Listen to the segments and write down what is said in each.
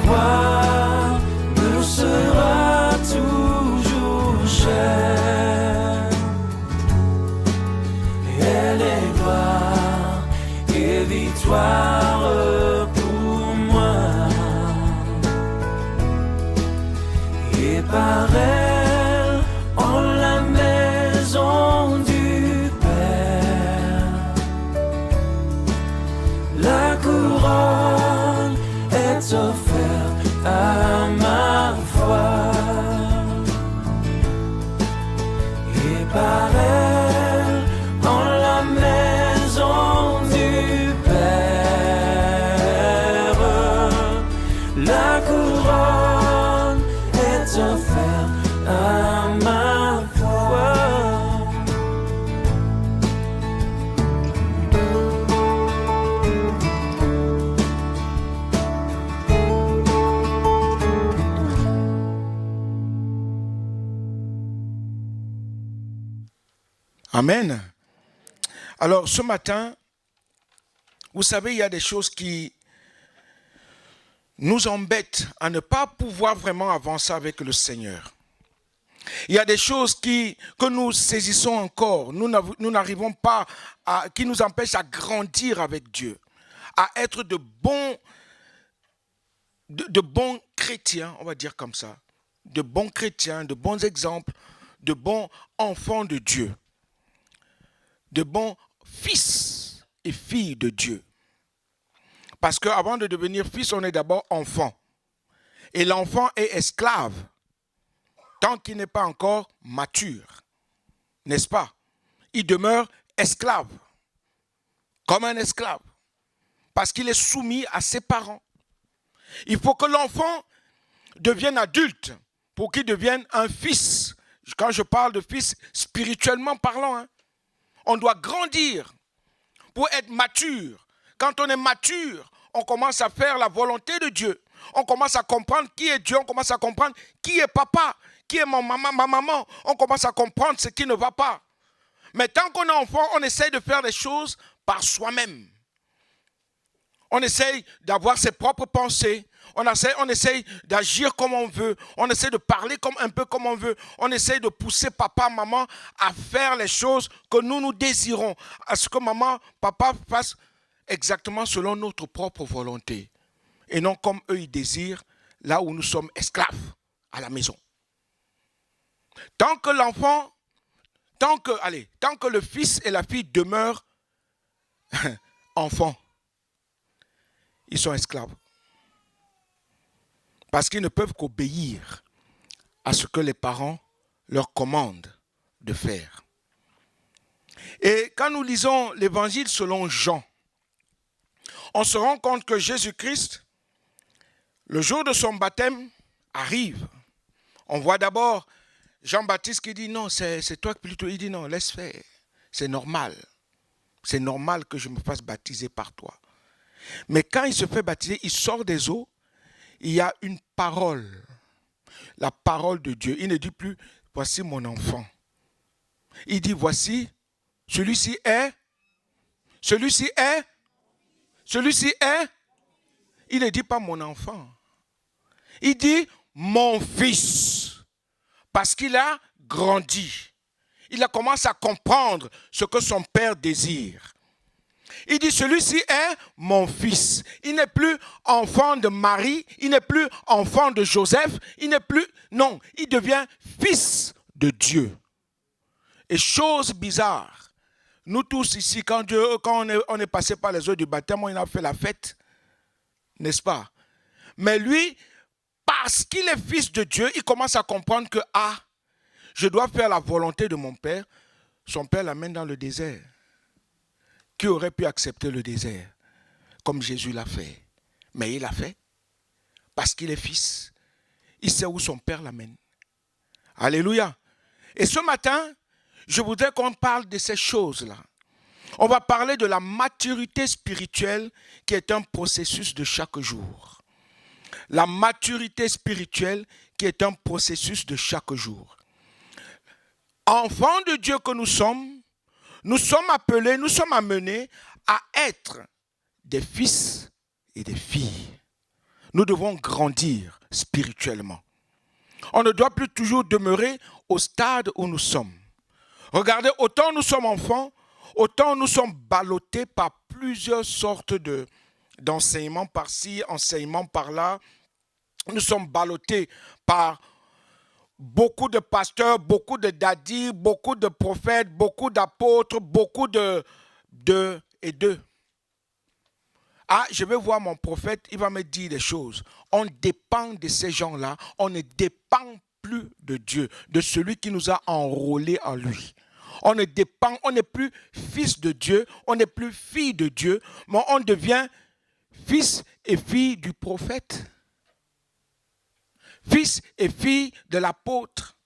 croix me sera toujours chère. Elle est gloire et victoire pour moi. Et par elle, en la maison du Père, la couronne est offerte à ma foi. Et par elle, en la maison du Père, la couronne est offerte à ma foi. Amen. Alors ce matin, vous savez, il y a des choses qui nous embêtent à ne pas pouvoir vraiment avancer avec le Seigneur. Il y a des choses que nous saisissons encore, nous n'arrivons pas qui nous empêchent à grandir avec Dieu, à être de bons chrétiens, on va dire comme ça, de bons chrétiens, de bons exemples, de bons enfants de Dieu, de bons fils et filles de Dieu. Parce qu'avant de devenir fils, on est d'abord enfant. Et l'enfant est esclave tant qu'il n'est pas encore mature. N'est-ce pas? Il demeure esclave, comme un esclave, parce qu'il est soumis à ses parents. Il faut que l'enfant devienne adulte pour qu'il devienne un fils. Quand je parle de fils, spirituellement parlant, on doit grandir pour être mature. Quand on est mature, on commence à faire la volonté de Dieu. On commence à comprendre qui est Dieu. On commence à comprendre qui est papa, qui est ma maman. On commence à comprendre ce qui ne va pas. Mais tant qu'on est enfant, on essaye de faire les choses par soi-même. On essaye d'avoir ses propres pensées. On essaye d'agir comme on veut. On essaie de parler un peu comme on veut. On essaye de pousser papa, maman à faire les choses que nous désirons. À ce que maman, papa fassent exactement selon notre propre volonté. Et non comme eux, ils désirent, là où nous sommes esclaves à la maison. Tant que le fils et la fille demeurent enfants, ils sont esclaves. Parce qu'ils ne peuvent qu'obéir à ce que les parents leur commandent de faire. Et quand nous lisons l'évangile selon Jean, on se rend compte que Jésus-Christ, le jour de son baptême, arrive. On voit d'abord Jean-Baptiste qui dit non, c'est toi plutôt. Il dit non, laisse faire. C'est normal. C'est normal que je me fasse baptiser par toi. Mais quand il se fait baptiser, il sort des eaux. Il y a une parole, la parole de Dieu. Il ne dit plus, voici mon enfant. Il dit, voici, celui-ci est. Il ne dit pas mon enfant. Il dit mon fils. Parce qu'il a grandi. Il a commencé à comprendre ce que son père désire. Il dit, celui-ci est mon fils. Il n'est plus enfant de Marie, il n'est plus enfant de Joseph, il devient fils de Dieu. Et chose bizarre, nous tous ici, quand on est passé par les eaux du baptême, on a fait la fête, n'est-ce pas? Mais lui, parce qu'il est fils de Dieu, il commence à comprendre que, je dois faire la volonté de mon père. Son père l'amène dans le désert. Qui aurait pu accepter le désert comme Jésus l'a fait? Mais il l'a fait parce qu'il est fils. Il sait où son père l'amène. Alléluia. Et ce matin, je voudrais qu'on parle de ces choses-là. On va parler de la maturité spirituelle qui est un processus de chaque jour. La maturité spirituelle qui est un processus de chaque jour. Enfants de Dieu que nous sommes appelés, nous sommes amenés à être des fils et des filles. nous devons grandir spirituellement. On ne doit plus toujours demeurer au stade où nous sommes. Regardez, autant nous sommes enfants, autant nous sommes ballottés par plusieurs sortes d'enseignements par-ci, enseignements par-là. Nous sommes ballottés par beaucoup de pasteurs, beaucoup de dadis, beaucoup de prophètes, beaucoup d'apôtres, beaucoup de et de. Ah, je vais voir mon prophète, il va me dire des choses. On dépend de ces gens-là, on ne dépend plus de Dieu, de celui qui nous a enrôlés en lui. On ne dépend, on n'est plus fils de Dieu, on n'est plus fille de Dieu, mais on devient fils et fille du prophète. Fils et fille de l'apôtre,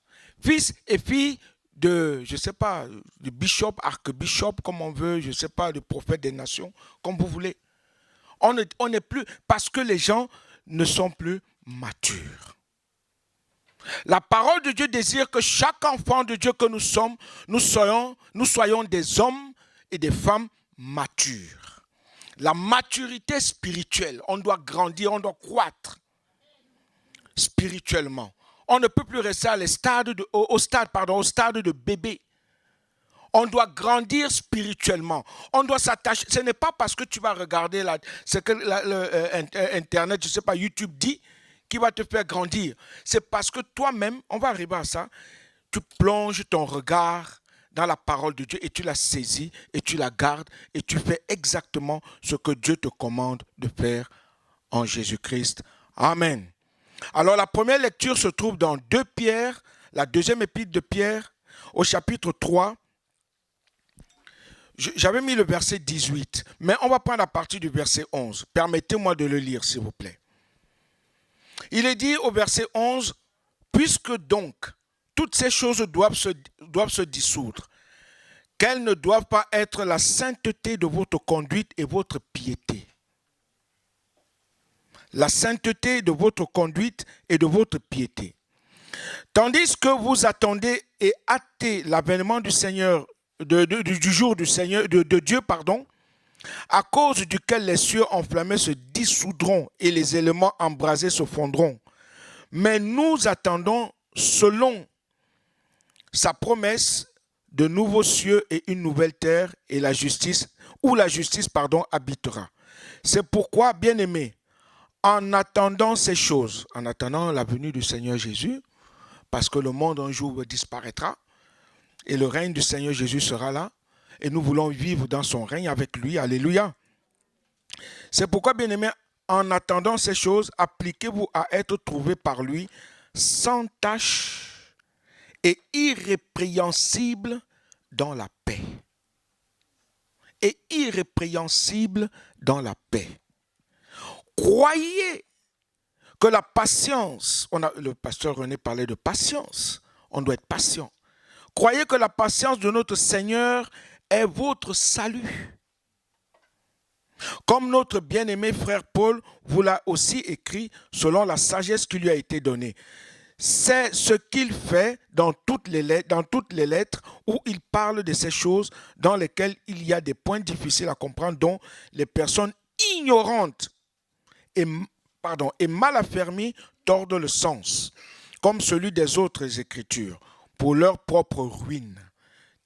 fils et fille de, je ne sais pas, du bishop, archbishop, comme on veut, je ne sais pas, du prophète des nations, comme vous voulez. On n'est plus, parce que les gens ne sont plus matures. La parole de Dieu désire que chaque enfant de Dieu que nous sommes, nous soyons des hommes et des femmes matures. La maturité spirituelle, on doit grandir, on doit croître spirituellement. On ne peut plus rester au stade de bébé. On doit grandir spirituellement. On doit s'attacher. Ce n'est pas parce que tu vas regarder ce que Internet, je ne sais pas, YouTube dit, qui va te faire grandir. C'est parce que toi-même, on va arriver à ça, tu plonges ton regard dans la parole de Dieu et tu la saisis et tu la gardes et tu fais exactement ce que Dieu te commande de faire en Jésus-Christ. Amen. Alors la première lecture se trouve dans 2 Pierre, la deuxième épître de Pierre, au chapitre 3. J'avais mis le verset 18, mais on va prendre à partir du verset 11. Permettez-moi de le lire, s'il vous plaît. Il est dit au verset 11, « Puisque donc toutes ces choses doivent se dissoudre, qu'elles ne doivent pas être la sainteté de votre conduite et votre piété. » La sainteté de votre conduite et de votre piété. Tandis que vous attendez et hâtez l'avènement du Seigneur, du jour du Seigneur, de Dieu, à cause duquel les cieux enflammés se dissoudront et les éléments embrasés se fondront. Mais nous attendons, selon sa promesse, de nouveaux cieux et une nouvelle terre et la justice habitera. C'est pourquoi, bien-aimés, en attendant ces choses, en attendant la venue du Seigneur Jésus, parce que le monde un jour disparaîtra et le règne du Seigneur Jésus sera là et nous voulons vivre dans son règne avec lui. Alléluia. C'est pourquoi, bien-aimés, en attendant ces choses, appliquez-vous à être trouvés par lui sans tache et irrépréhensible dans la paix. Et irrépréhensible dans la paix. Croyez que la patience, le pasteur René parlait de patience, on doit être patient. Croyez que la patience de notre Seigneur est votre salut. Comme notre bien-aimé frère Paul vous l'a aussi écrit selon la sagesse qui lui a été donnée. C'est ce qu'il fait dans toutes les lettres où il parle de ces choses dans lesquelles il y a des points difficiles à comprendre, dont les personnes ignorantes et mal affermis tordent le sens, comme celui des autres Écritures, pour leur propre ruine.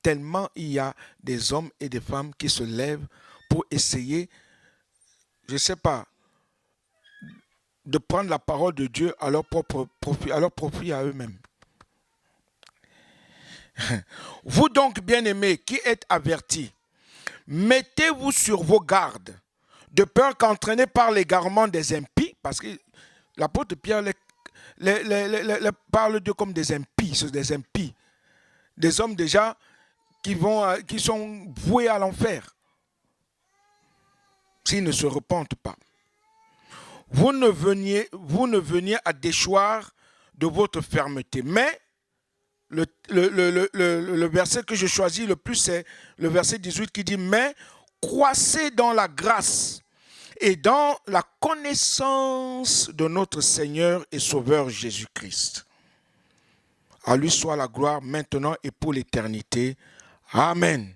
Tellement il y a des hommes et des femmes qui se lèvent pour essayer, je ne sais pas, de prendre la parole de Dieu à leur propre profit, à eux-mêmes. Vous donc, bien-aimés, qui êtes avertis, mettez-vous sur vos gardes, de peur qu'entraînés par l'égarement des impies, parce que l'apôtre Pierre parle d'eux comme des impies, des hommes déjà qui sont voués à l'enfer, s'ils ne se repentent pas. Vous ne veniez à déchoir de votre fermeté. Mais le verset que je choisis le plus, c'est le verset 18 qui dit « Mais croissez dans la grâce et dans la connaissance de notre Seigneur et Sauveur Jésus-Christ. À lui soit la gloire maintenant et pour l'éternité. Amen. »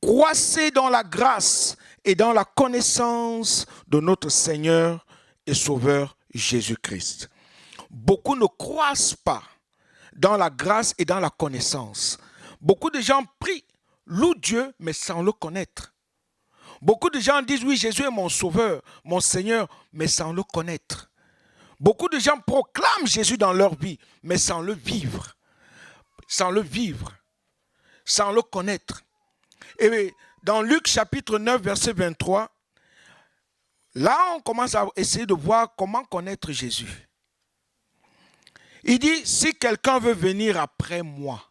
Croissez dans la grâce et dans la connaissance de notre Seigneur et Sauveur Jésus-Christ. Beaucoup ne croissent pas dans la grâce et dans la connaissance. Beaucoup de gens prient, louent Dieu, mais sans le connaître. Beaucoup de gens disent, oui, Jésus est mon sauveur, mon Seigneur, mais sans le connaître. Beaucoup de gens proclament Jésus dans leur vie, mais sans le vivre. Sans le vivre. Sans le connaître. Et dans Luc chapitre 9, verset 23, là, on commence à essayer de voir comment connaître Jésus. Il dit, si quelqu'un veut venir après moi,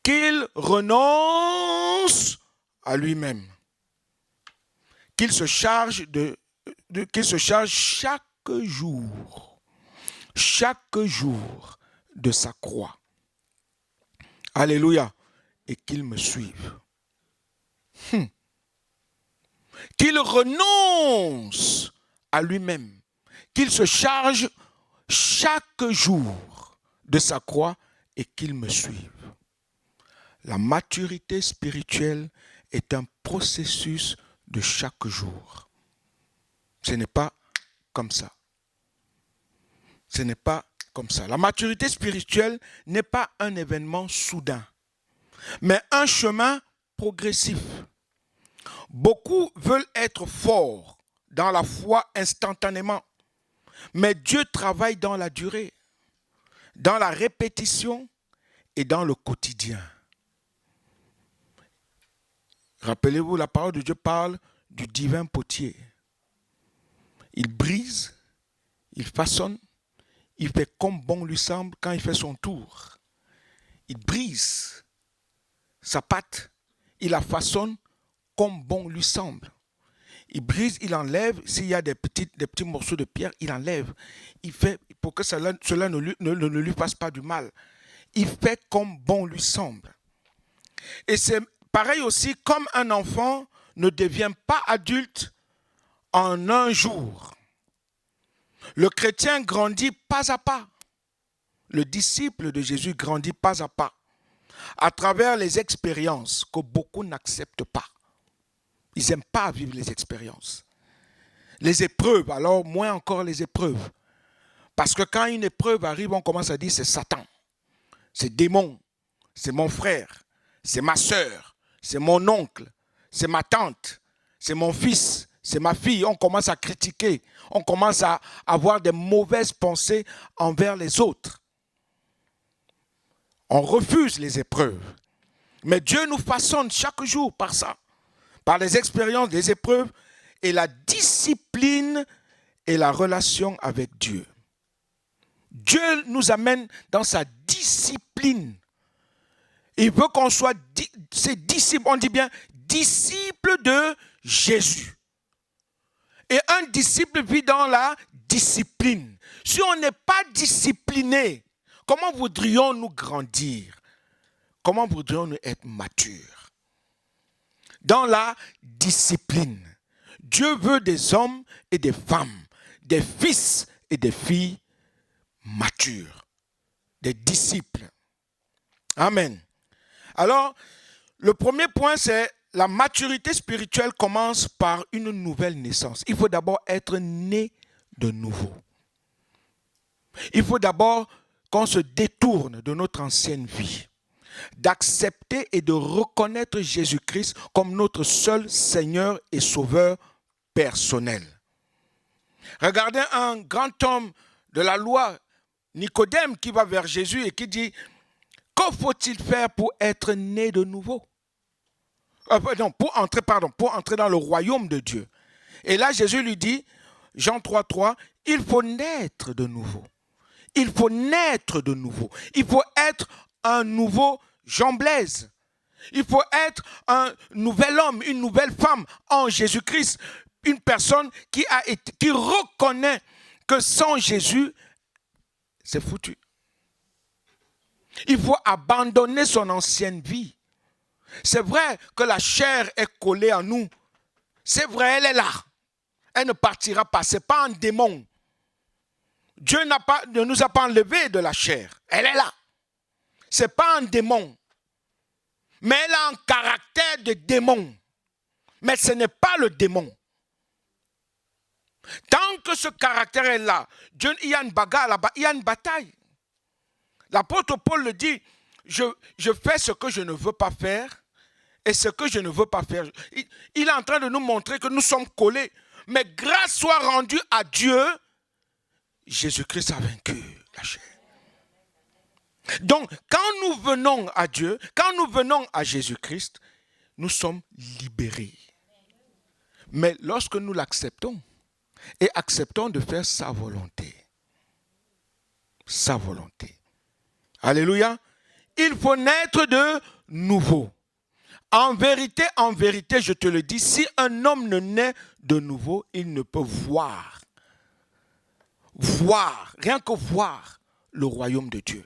qu'il renonce à lui-même, qu'il se charge chaque jour de sa croix. Alléluia. Et qu'il me suive. Qu'il renonce à lui-même, qu'il se charge chaque jour de sa croix et qu'il me suive. La maturité spirituelle est un processus de chaque jour. Ce n'est pas comme ça. Ce n'est pas comme ça. La maturité spirituelle n'est pas un événement soudain, mais un chemin progressif. Beaucoup veulent être forts dans la foi instantanément, mais Dieu travaille dans la durée, dans la répétition et dans le quotidien. Rappelez-vous, la parole de Dieu parle du divin potier. Il brise, il façonne, il fait comme bon lui semble quand il fait son tour. Il brise sa pâte, il la façonne comme bon lui semble. Il brise, il enlève, s'il y a des petits morceaux de pierre, il enlève. Il fait pour que cela ne lui fasse pas du mal. Il fait comme bon lui semble. Et c'est pareil aussi, comme un enfant ne devient pas adulte en un jour. Le chrétien grandit pas à pas. Le disciple de Jésus grandit pas à pas, à travers les expériences que beaucoup n'acceptent pas. Ils n'aiment pas vivre les expériences. Les épreuves, alors moins encore les épreuves. Parce que quand une épreuve arrive, on commence à dire c'est Satan, c'est démon, c'est mon frère, c'est ma soeur, c'est mon oncle, c'est ma tante, c'est mon fils, c'est ma fille. On commence à critiquer, on commence à avoir des mauvaises pensées envers les autres. On refuse les épreuves. Mais Dieu nous façonne chaque jour par ça. Par les expériences, les épreuves et la discipline et la relation avec Dieu. Dieu nous amène dans sa discipline. Il veut qu'on soit ses disciples, on dit bien disciples de Jésus. Et un disciple vit dans la discipline. Si on n'est pas discipliné, comment voudrions-nous grandir? Comment voudrions-nous être matures? Dans la discipline. Dieu veut des hommes et des femmes, des fils et des filles matures, des disciples. Amen. Alors, le premier point, c'est la maturité spirituelle commence par une nouvelle naissance. Il faut d'abord être né de nouveau. Il faut d'abord qu'on se détourne de notre ancienne vie, d'accepter et de reconnaître Jésus-Christ comme notre seul Seigneur et Sauveur personnel. Regardez un grand homme de la loi, Nicodème, qui va vers Jésus et qui dit « Que faut-il faire pour être né de nouveau ?» pour entrer dans le royaume de Dieu. Et là, Jésus lui dit, Jean 3,3, il faut naître de nouveau. Il faut naître de nouveau. Il faut être un nouveau Jean Blaise. Il faut être un nouvel homme, une nouvelle femme en Jésus-Christ. Une personne qui reconnaît que sans Jésus, c'est foutu. Il faut abandonner son ancienne vie. C'est vrai que la chair est collée à nous. C'est vrai, elle est là. Elle ne partira pas. Ce n'est pas un démon. Dieu ne nous a pas enlevé de la chair. Elle est là. Ce n'est pas un démon. Mais elle a un caractère de démon. Mais ce n'est pas le démon. Tant que ce caractère est là, Dieu, il y a une bagarre là-bas, il y a une bataille. L'apôtre Paul le dit, je fais ce que je ne veux pas faire et ce que je ne veux pas faire. Il est en train de nous montrer que nous sommes collés. Mais grâce soit rendue à Dieu, Jésus-Christ a vaincu la chair. Donc, quand nous venons à Dieu, quand nous venons à Jésus-Christ, nous sommes libérés. Mais lorsque nous l'acceptons et acceptons de faire sa volonté, alléluia, il faut naître de nouveau. En vérité, je te le dis, si un homme ne naît de nouveau, il ne peut voir, rien que voir le royaume de Dieu.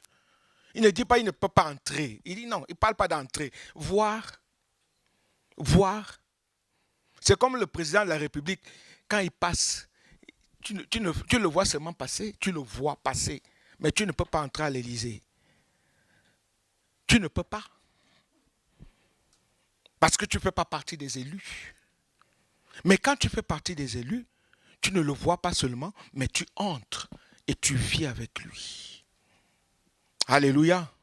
Il ne dit pas il ne peut pas entrer. Il dit non, il ne parle pas d'entrer. Voir. C'est comme le président de la République, quand il passe, tu le vois seulement passer, tu le vois passer, mais tu ne peux pas entrer à l'Élysée. Tu ne peux pas. Parce que tu ne fais pas partie des élus. Mais quand tu fais partie des élus, tu ne le vois pas seulement, mais tu entres et tu vis avec lui. Alléluia.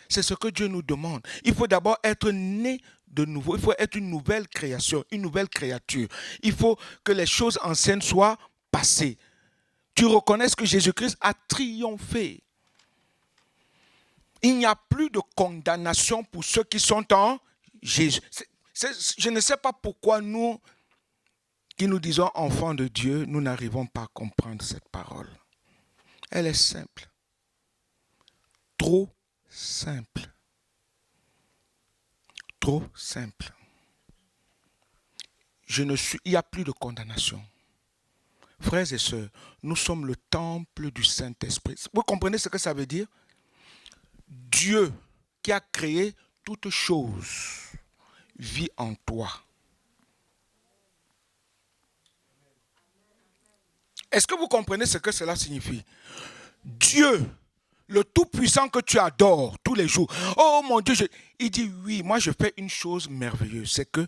C'est ce que Dieu nous demande. Il faut d'abord être né de nouveau. Il faut être une nouvelle création, une nouvelle créature. Il faut que les choses anciennes soient passées. Tu reconnais que Jésus-Christ a triomphé. Il n'y a plus de condamnation pour ceux qui sont en Jésus. Je ne sais pas pourquoi nous, qui nous disons enfants de Dieu, nous n'arrivons pas à comprendre cette parole. Elle est simple. Trop simple. Trop simple. Il n'y a plus de condamnation. Frères et sœurs, nous sommes le temple du Saint-Esprit. Vous comprenez ce que ça veut dire? Dieu qui a créé toutes choses vit en toi. Est-ce que vous comprenez ce que cela signifie? Dieu, le Tout-Puissant que tu adores tous les jours. Oh mon Dieu, il dit oui, moi je fais une chose merveilleuse. C'est que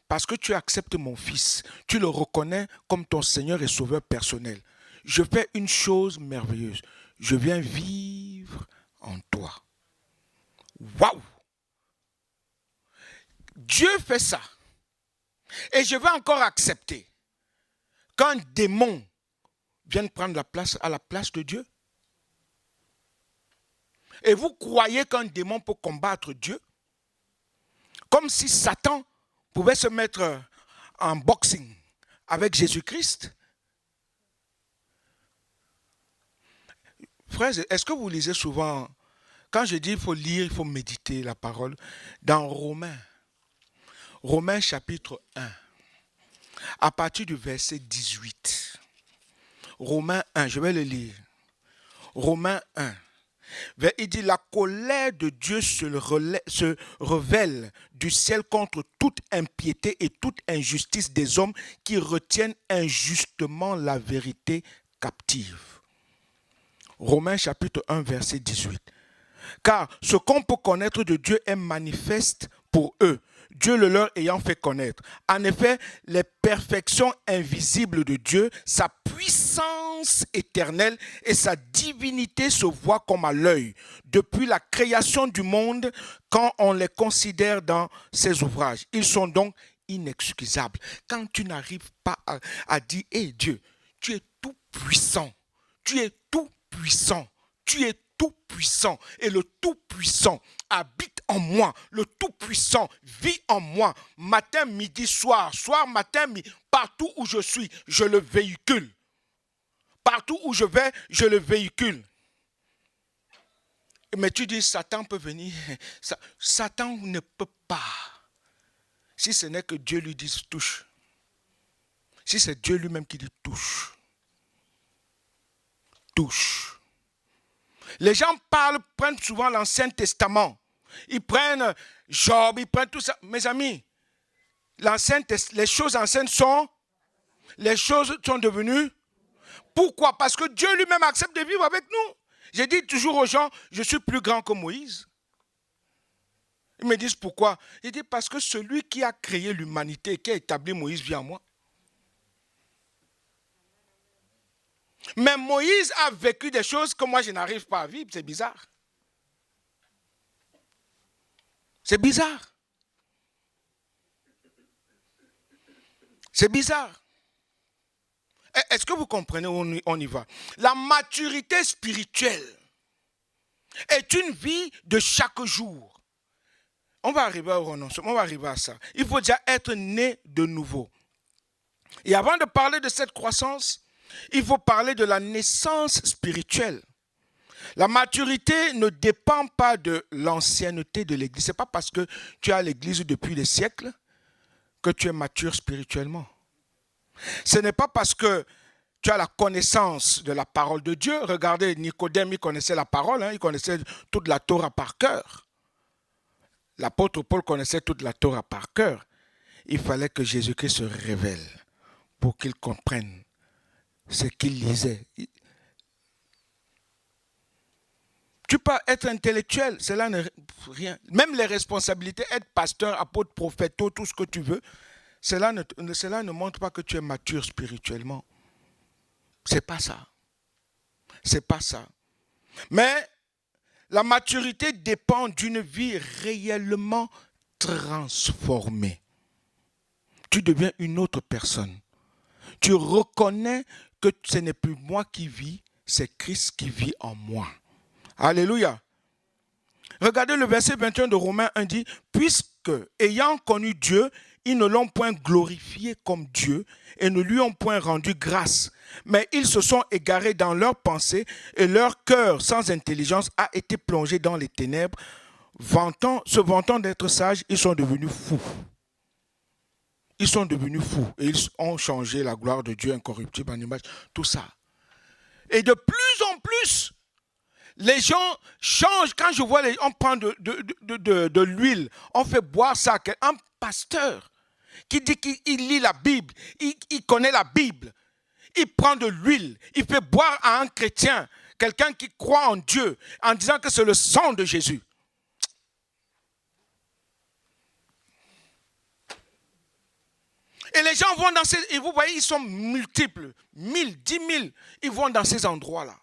parce que tu acceptes mon Fils, tu le reconnais comme ton Seigneur et Sauveur personnel. Je fais une chose merveilleuse. Je viens vivre en toi. Waouh! Dieu fait ça. Et je vais encore accepter qu'un démon vienne prendre à la place de Dieu. Et vous croyez qu'un démon peut combattre Dieu? Comme si Satan pouvait se mettre en boxing avec Jésus-Christ. Frères, est-ce que vous lisez souvent, quand je dis il faut lire, il faut méditer la parole, dans Romains chapitre 1, à partir du verset 18. Romains 1, je vais le lire. Romains 1. Il dit, la colère de Dieu se révèle du ciel contre toute impiété et toute injustice des hommes qui retiennent injustement la vérité captive. Romains chapitre 1, verset 18. Car ce qu'on peut connaître de Dieu est manifeste pour eux, Dieu le leur ayant fait connaître. En effet, les perfections invisibles de Dieu, sa puissance éternelle et sa divinité se voient comme à l'œil depuis la création du monde quand on les considère dans ses ouvrages. Ils sont donc inexcusables. Quand tu n'arrives pas à dire « Hé Dieu, tu es tout puissant, tu es tout puissant, tu es tout puissant et le tout puissant habite en moi, le Tout-Puissant vit en moi, matin, midi, soir, matin, midi, partout où je suis, je le véhicule. Partout où je vais, je le véhicule. Mais tu dis, Satan peut venir. Satan ne peut pas. Si ce n'est que Dieu lui dise touche. Si c'est Dieu lui-même qui dit touche. Touche. Les gens prennent souvent l'Ancien Testament. Ils prennent Job, ils prennent tout ça. Mes amis, les choses anciennes les choses sont devenues. Pourquoi? Parce que Dieu lui-même accepte de vivre avec nous. J'ai dit toujours aux gens, je suis plus grand que Moïse. Ils me disent pourquoi? J'ai dit parce que celui qui a créé l'humanité, qui a établi Moïse vit en moi. Mais Moïse a vécu des choses que moi je n'arrive pas à vivre. C'est bizarre. C'est bizarre. C'est bizarre. Est-ce que vous comprenez où on y va? La maturité spirituelle est une vie de chaque jour. On va arriver au renoncement, on va arriver à ça. Il faut déjà être né de nouveau. Et avant de parler de cette croissance, il faut parler de la naissance spirituelle. La maturité ne dépend pas de l'ancienneté de l'Église. Ce n'est pas parce que tu es à l'Église depuis des siècles que tu es mature spirituellement. Ce n'est pas parce que tu as la connaissance de la parole de Dieu. Regardez, Nicodème, il connaissait la parole, il connaissait toute la Torah par cœur. L'apôtre Paul connaissait toute la Torah par cœur. Il fallait que Jésus-Christ se révèle pour qu'il comprenne ce qu'il lisait. Tu peux être intellectuel, cela n'est rien. Même les responsabilités, être pasteur, apôtre, prophète, tout ce que tu veux, cela ne montre pas que tu es mature spirituellement. C'est pas ça. C'est pas ça. Mais la maturité dépend d'une vie réellement transformée. Tu deviens une autre personne. Tu reconnais que ce n'est plus moi qui vis, c'est Christ qui vit en moi. Alléluia. Regardez le verset 21 de Romains 1 dit, puisque, ayant connu Dieu, ils ne l'ont point glorifié comme Dieu et ne lui ont point rendu grâce. Mais ils se sont égarés dans leurs pensées et leur cœur sans intelligence a été plongé dans les ténèbres. Se vantant d'être sages, ils sont devenus fous. Ils sont devenus fous et ils ont changé la gloire de Dieu incorruptible en image. Tout ça. Et de plus en plus, les gens changent. Quand je vois on prend de l'huile, on fait boire ça à un pasteur qui dit qu'il lit la Bible, il connaît la Bible. Il prend de l'huile, il fait boire à un chrétien, quelqu'un qui croit en Dieu, en disant que c'est le sang de Jésus. Et les gens vont dans ces... Et vous voyez, ils sont multiples. 1000, 10 000. Ils vont dans ces endroits-là.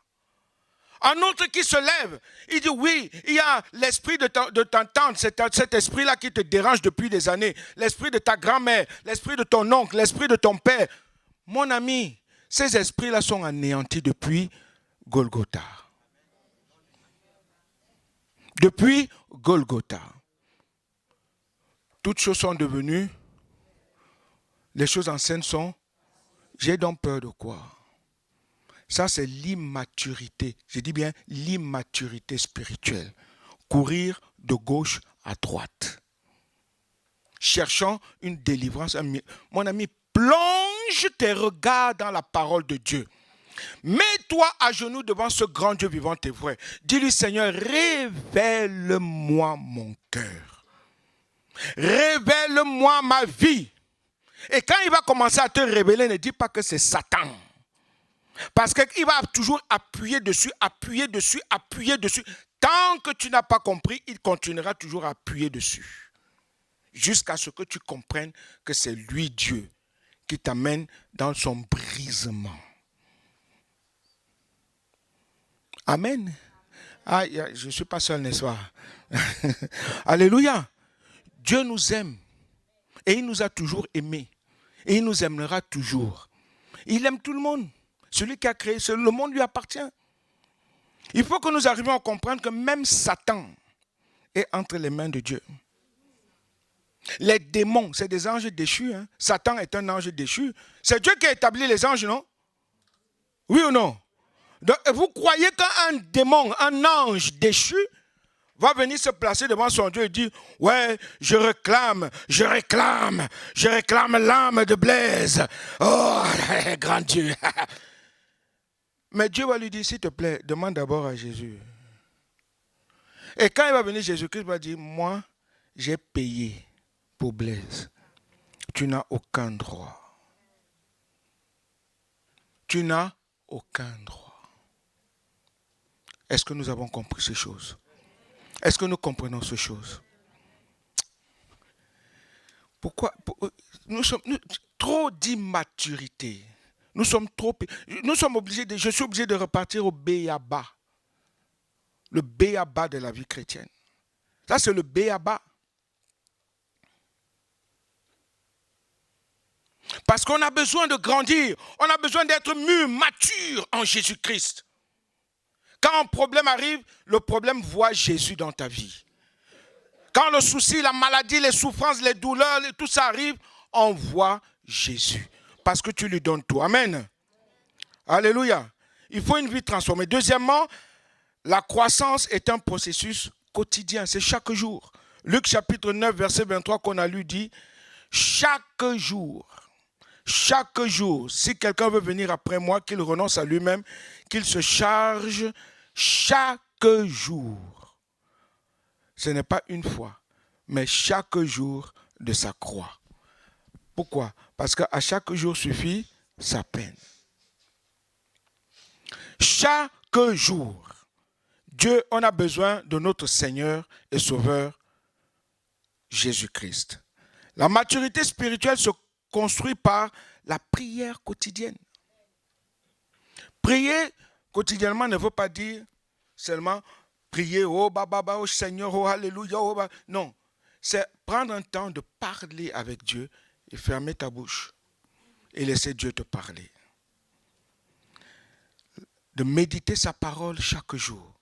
Un autre qui se lève, il dit oui, il y a l'esprit de t'entendre, cet esprit-là qui te dérange depuis des années. L'esprit de ta grand-mère, l'esprit de ton oncle, l'esprit de ton père. Mon ami, ces esprits-là sont anéantis depuis Golgotha. Depuis Golgotha. Toutes choses sont devenues... Les choses anciennes sont, j'ai donc peur de quoi? Ça, c'est l'immaturité. Je dis bien l'immaturité spirituelle. Courir de gauche à droite. Cherchant une délivrance. Mon ami, plonge tes regards dans la parole de Dieu. Mets-toi à genoux devant ce grand Dieu vivant et vrai. Dis-lui, Seigneur, révèle-moi mon cœur. Révèle-moi ma vie. Et quand il va commencer à te révéler, ne dis pas que c'est Satan. Parce qu'il va toujours appuyer dessus, appuyer dessus, appuyer dessus. Tant que tu n'as pas compris, il continuera toujours à appuyer dessus. Jusqu'à ce que tu comprennes que c'est lui, Dieu, qui t'amène dans son brisement. Amen. Ah, je ne suis pas seul, n'est-ce pas? Alléluia. Dieu nous aime. Et il nous a toujours aimés. Et il nous aimera toujours. Il aime tout le monde. Celui qui a créé, le monde lui appartient. Il faut que nous arrivions à comprendre que même Satan est entre les mains de Dieu. Les démons, c'est des anges déchus. Satan est un ange déchu. C'est Dieu qui a établi les anges, non? Oui ou non? Donc, vous croyez qu'un démon, un ange déchu, va venir se placer devant son Dieu et dire, ouais, je réclame l'âme de Blaise. Oh, grand Dieu. Mais Dieu va lui dire, s'il te plaît, demande d'abord à Jésus. Et quand il va venir, Jésus-Christ va dire, moi, j'ai payé pour Blaise. Tu n'as aucun droit. Tu n'as aucun droit. Est-ce que nous avons compris ces choses? Est-ce que nous comprenons ces choses? Pourquoi nous sommes trop d'immaturité. Nous sommes obligés je suis obligé de repartir au béaba. Le béaba de la vie chrétienne. Ça, c'est le béaba. Parce qu'on a besoin de grandir. On a besoin d'être mûr, mature en Jésus-Christ. Quand un problème arrive, le problème voit Jésus dans ta vie. Quand le souci, la maladie, les souffrances, les douleurs, tout ça arrive, on voit Jésus. Parce que tu lui donnes tout. Amen. Alléluia. Il faut une vie transformée. Deuxièmement, la croissance est un processus quotidien. C'est chaque jour. Luc chapitre 9, verset 23 qu'on a lu dit, chaque jour, si quelqu'un veut venir après moi, qu'il renonce à lui-même, qu'il se charge chaque jour. Ce n'est pas une fois, mais chaque jour de sa croix. Pourquoi? Parce qu'à chaque jour suffit sa peine. Chaque jour, Dieu, on a besoin de notre Seigneur et Sauveur, Jésus-Christ. La maturité spirituelle se construit par la prière quotidienne. Prier quotidiennement ne veut pas dire seulement prier, oh, oh Seigneur, oh, alléluia, oh, non. C'est prendre un temps de parler avec Dieu et fermer ta bouche et laisser Dieu te parler. De méditer sa parole chaque jour.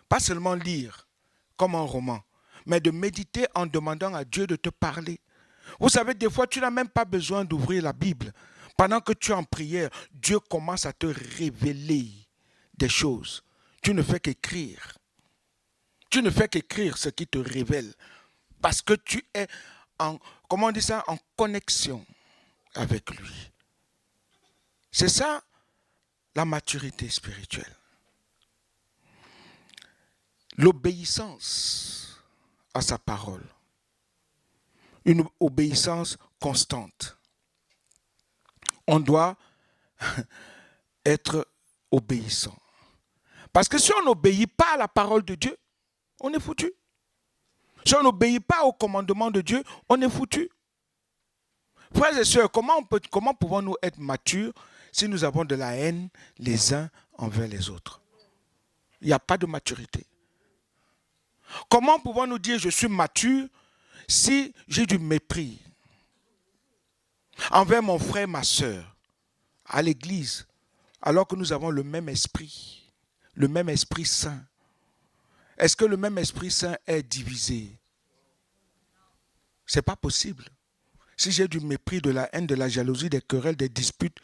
Pas seulement lire comme un roman, mais de méditer en demandant à Dieu de te parler. Vous savez, des fois, tu n'as même pas besoin d'ouvrir la Bible. Pendant que tu es en prière, Dieu commence à te révéler des choses. Tu ne fais qu'écrire. Tu ne fais qu'écrire ce qui te révèle. Parce que tu es en connexion avec lui. C'est ça, la maturité spirituelle. L'obéissance à sa parole. Une obéissance constante. On doit être obéissant. Parce que si on n'obéit pas à la parole de Dieu, on est foutu. Si on n'obéit pas au commandement de Dieu, on est foutu. Frères et sœurs, comment pouvons-nous être matures si nous avons de la haine les uns envers les autres? Il n'y a pas de maturité. Comment pouvons-nous dire je suis mature si j'ai du mépris envers mon frère, ma sœur, à l'église, alors que nous avons le même Esprit Saint? Est-ce que le même Esprit Saint est divisé? Ce n'est pas possible. Si j'ai du mépris, de la haine, de la jalousie, des querelles, des disputes,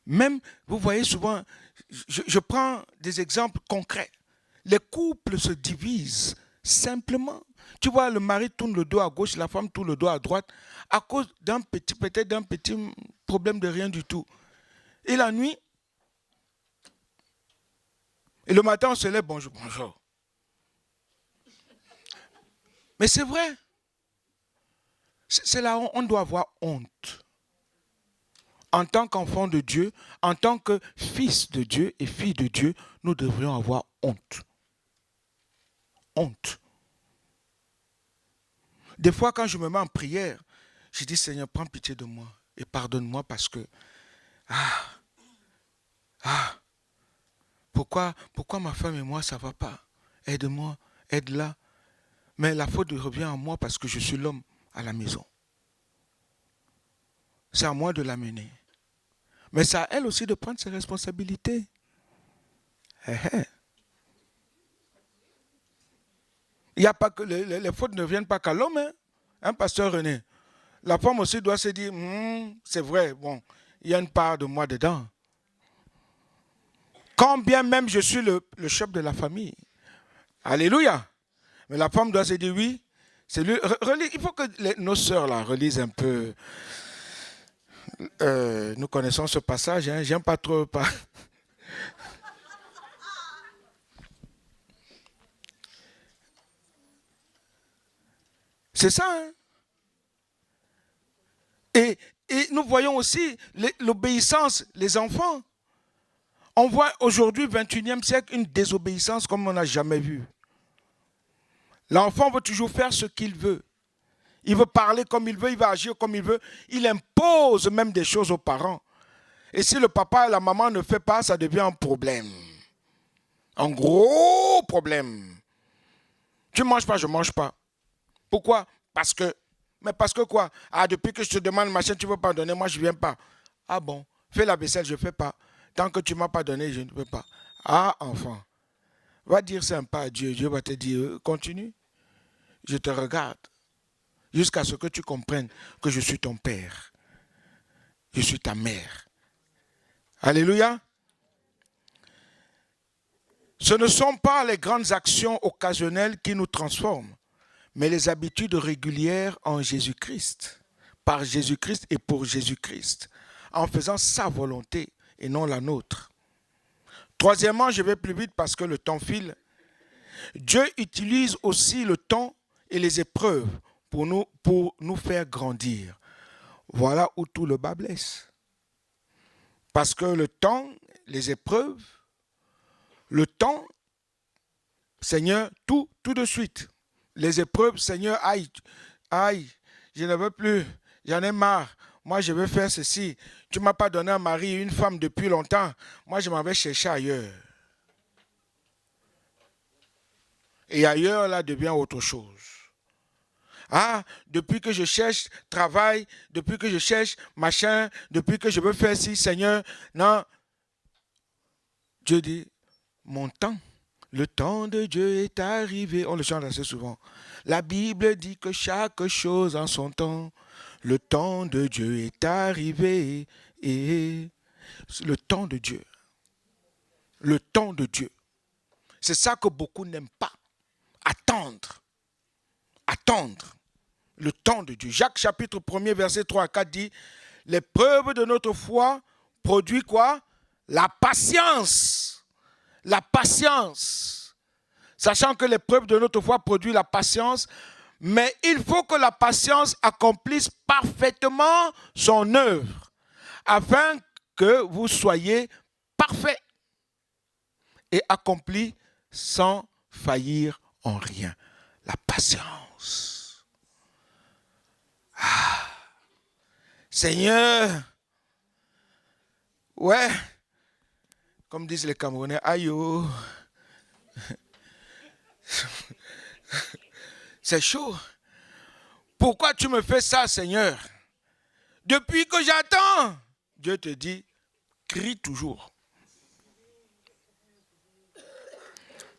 même, vous voyez souvent, je prends des exemples concrets. Les couples se divisent simplement. Tu vois, le mari tourne le dos à gauche, la femme tourne le dos à droite, à cause peut-être d'un petit problème de rien du tout. Et la nuit, et le matin, on se lève, bonjour, bonjour. Mais c'est vrai. C'est là où on doit avoir honte. En tant qu'enfant de Dieu, en tant que fils de Dieu et fille de Dieu, nous devrions avoir honte. Honte. Des fois, quand je me mets en prière, je dis, Seigneur, prends pitié de moi et pardonne-moi parce que, pourquoi ma femme et moi, ça ne va pas? Aide-moi, aide-la. Mais la faute revient à moi parce que je suis l'homme à la maison. C'est à moi de l'amener. Mais c'est à elle aussi de prendre ses responsabilités. Il n'y a pas que les fautes ne viennent pas qu'à l'homme, hein, pasteur René. La femme aussi doit se dire, c'est vrai, bon, il y a une part de moi dedans. Quand bien même je suis le chef de la famille. Alléluia. Mais la femme doit se dire, oui, c'est lui. Il faut que nos sœurs là relisent un peu. Nous connaissons ce passage, hein, j'aime pas trop. C'est ça. Hein? Et nous voyons aussi l'obéissance, les enfants. On voit aujourd'hui, 21e siècle, une désobéissance comme on n'a jamais vu. L'enfant veut toujours faire ce qu'il veut. Il veut parler comme il veut, il veut agir comme il veut. Il impose même des choses aux parents. Et si le papa et la maman ne font pas, ça devient un problème. Un gros problème. Tu ne manges pas, je ne mange pas. Pourquoi? Parce que. Mais parce que quoi? Ah, depuis que je te demande machin, tu ne veux pas donner, moi je ne viens pas. Ah bon? Fais la vaisselle, je ne fais pas. Tant que tu ne m'as pas donné, je ne peux pas. Ah, enfant. Va dire sympa à Dieu. Dieu va te dire, continue. Je te regarde. Jusqu'à ce que tu comprennes que je suis ton père. Je suis ta mère. Alléluia. Ce ne sont pas les grandes actions occasionnelles qui nous transforment, mais les habitudes régulières en Jésus-Christ, par Jésus-Christ et pour Jésus-Christ, en faisant sa volonté et non la nôtre. Troisièmement, je vais plus vite parce que le temps file. Dieu utilise aussi le temps et les épreuves pour nous faire grandir. Voilà où tout le bas blesse. Parce que le temps, les épreuves, le temps, Seigneur, tout de suite. Les épreuves, Seigneur, aïe, je ne veux plus, j'en ai marre. Moi, je veux faire ceci. Tu ne m'as pas donné un mari, une femme depuis longtemps. Moi, je m'en vais chercher ailleurs. Et ailleurs, là, devient autre chose. Ah, depuis que je cherche travail, depuis que je cherche machin, depuis que je veux faire ci, Seigneur, non. Dieu dit, mon temps, le temps de Dieu est arrivé. On le chante assez souvent. La Bible dit que chaque chose en son temps, le temps de Dieu est arrivé. Et le temps de Dieu. Le temps de Dieu. C'est ça que beaucoup n'aiment pas. Attendre. Attendre. Le temps de Dieu. Jacques chapitre 1er, verset 3 à 4 dit, l'épreuve de notre foi produit quoi? La patience. La patience. Sachant que l'épreuve de notre foi produit la patience, mais il faut que la patience accomplisse parfaitement son œuvre, afin que vous soyez parfaits et accomplis sans faillir en rien. La patience. Ah. Seigneur, ouais, comme disent les Camerounais, aïe oh. C'est chaud. Pourquoi tu me fais ça, Seigneur? Depuis que j'attends, Dieu te dit, crie toujours.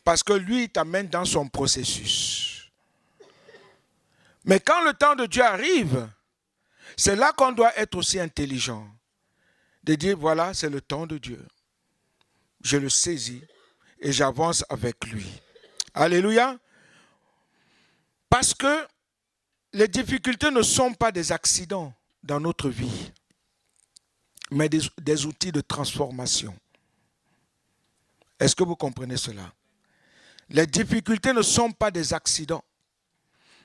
Parce que lui, il t'amène dans son processus. Mais quand le temps de Dieu arrive, c'est là qu'on doit être aussi intelligent. De dire, voilà, c'est le temps de Dieu. Je le saisis et j'avance avec lui. Alléluia. Parce que les difficultés ne sont pas des accidents dans notre vie, mais des outils de transformation. Est-ce que vous comprenez cela? Les difficultés ne sont pas des accidents,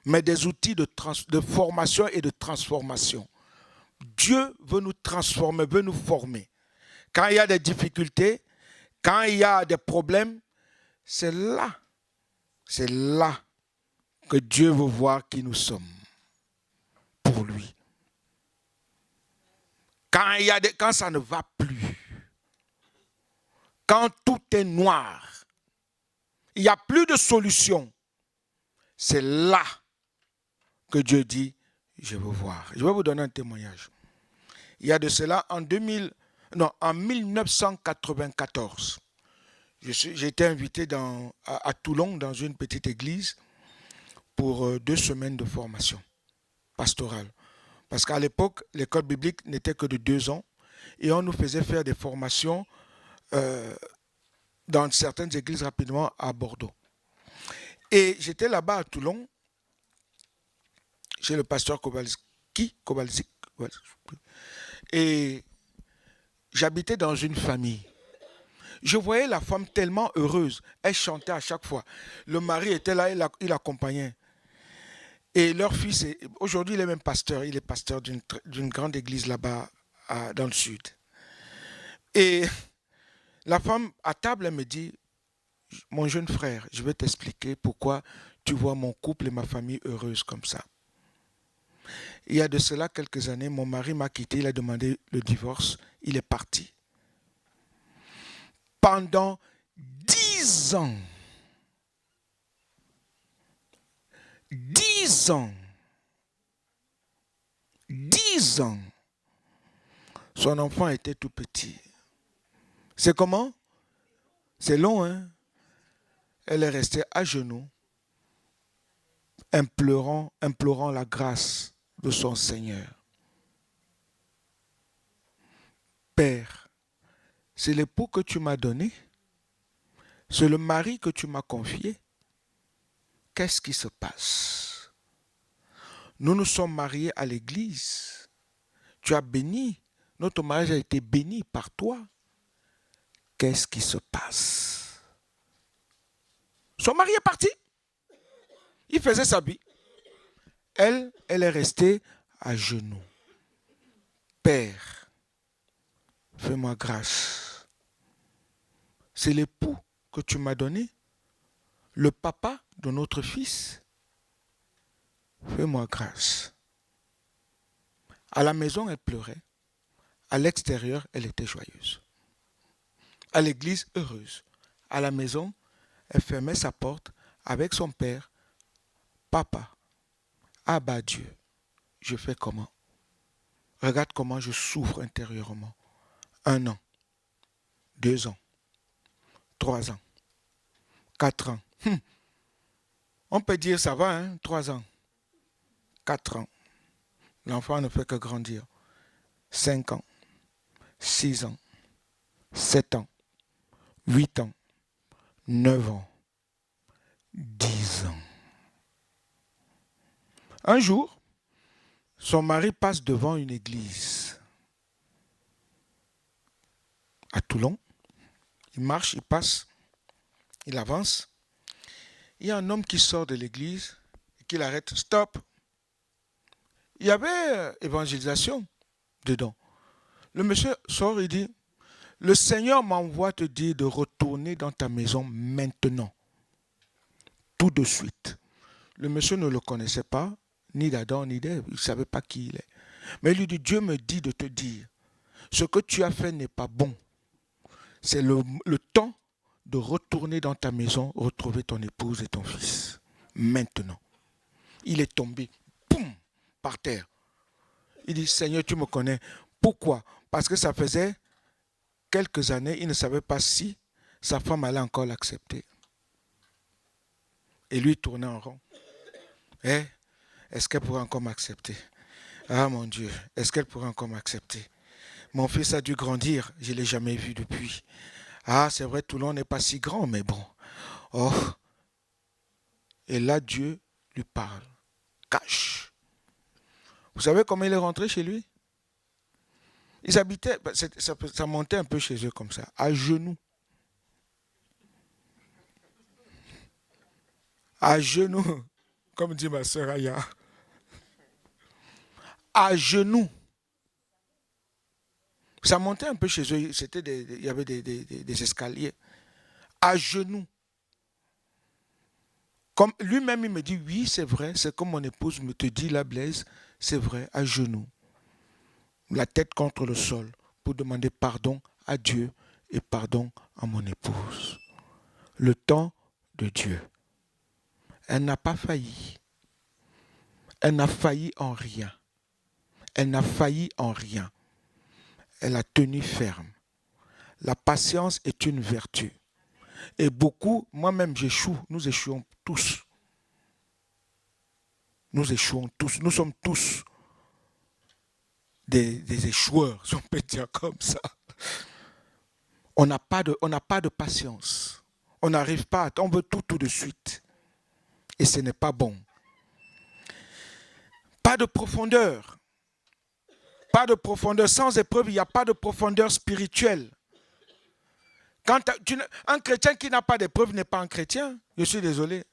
mais des outils de formation et de transformation. Dieu veut nous transformer, veut nous former. Quand il y a des difficultés, quand il y a des problèmes, c'est là que Dieu veut voir qui nous sommes pour lui. Quand ça ne va plus, quand tout est noir, il n'y a plus de solution, c'est là que Dieu dit, je veux voir. Je vais vous donner un témoignage. Il y a de cela en 1994. J'ai été invité à Toulon dans une petite église pour 2 semaines de formation pastorale. Parce qu'à l'époque, l'école biblique n'était que de 2 ans et on nous faisait faire des formations dans certaines églises rapidement à Bordeaux. Et j'étais là-bas à Toulon, chez le pasteur Kowalczyk, et j'habitais dans une famille. Je voyais la femme tellement heureuse, elle chantait à chaque fois. Le mari était là, il accompagnait. Et leur fils, aujourd'hui il est même pasteur, il est pasteur d'une grande église là-bas dans le sud. Et la femme à table, elle me dit, mon jeune frère, je vais t'expliquer pourquoi tu vois mon couple et ma famille heureuse comme ça. Il y a de cela quelques années, mon mari m'a quitté, il a demandé le divorce il est parti. Pendant 10 ans, 10 ans, 10 ans, son enfant était tout petit. C'est comment? C'est long, hein? Elle est restée à genoux, implorant la grâce de son Seigneur. Père, c'est l'époux que tu m'as donné, c'est le mari que tu m'as confié. Qu'est-ce qui se passe? Nous nous sommes mariés à l'église. Tu as béni. Notre mariage a été béni par toi. Qu'est-ce qui se passe? Son mari est parti. Il faisait sa vie. Elle est restée à genoux. Père, fais-moi grâce. C'est l'époux que tu m'as donné, le papa de notre fils. Fais-moi grâce. À la maison, elle pleurait. À l'extérieur, elle était joyeuse. À l'église, heureuse. À la maison, elle fermait sa porte avec son père. Papa, Abba Dieu, je fais comment? Regarde comment je souffre intérieurement. 1 an, 2 ans, 3 ans, 4 ans. On peut dire ça va, hein? 3 ans, 4 ans. L'enfant ne fait que grandir. 5 ans, 6 ans, 7 ans, 8 ans, 9 ans, 10 ans. Un jour, son mari passe devant une église à Toulon. Il marche, il passe, il avance. Il y a un homme qui sort de l'église et qui l'arrête. Stop! Il y avait évangélisation dedans. Le monsieur sort et dit, le Seigneur m'envoie te dire de retourner dans ta maison maintenant. Tout de suite. Le monsieur ne le connaissait pas, ni d'Adam, ni d'Ève. Il ne savait pas qui il est. Mais il lui dit, Dieu me dit de te dire, ce que tu as fait n'est pas bon. C'est le temps de retourner dans ta maison, retrouver ton épouse et ton fils. Maintenant. Il est tombé, boum, par terre. Il dit, Seigneur, tu me connais. Pourquoi? Parce que ça faisait quelques années, il ne savait pas si sa femme allait encore l'accepter. Et lui tournait en rond. Est-ce qu'elle pourrait encore m'accepter? Ah mon Dieu, est-ce qu'elle pourrait encore m'accepter? Mon fils a dû grandir, je ne l'ai jamais vu depuis. Ah, c'est vrai, Toulon n'est pas si grand, mais bon. Oh. Et là, Dieu lui parle. Cache. Vous savez comment il est rentré chez lui? Ils habitaient, ça montait un peu chez eux comme ça, à genoux. À genoux, comme dit ma sœur Aya. À genoux. Ça montait un peu chez eux, il y avait des escaliers. À genoux. Comme lui-même, il me dit, oui, c'est vrai, c'est comme mon épouse me te dit là, Blaise, c'est vrai, à genoux. La tête contre le sol, pour demander pardon à Dieu et pardon à mon épouse. Le temps de Dieu. Elle n'a pas failli. Elle n'a failli en rien. Elle n'a failli en rien. Elle a tenu ferme. La patience est une vertu. Et beaucoup, moi-même j'échoue, nous échouons tous. Nous échouons tous. Nous sommes tous des échoueurs, si on peut dire comme ça. On n'a pas de patience. On n'arrive pas, on veut tout de suite. Et ce n'est pas bon. Pas de profondeur. Pas de profondeur. Sans épreuve, il n'y a pas de profondeur spirituelle. Un chrétien qui n'a pas d'épreuve n'est pas un chrétien. Je suis désolé.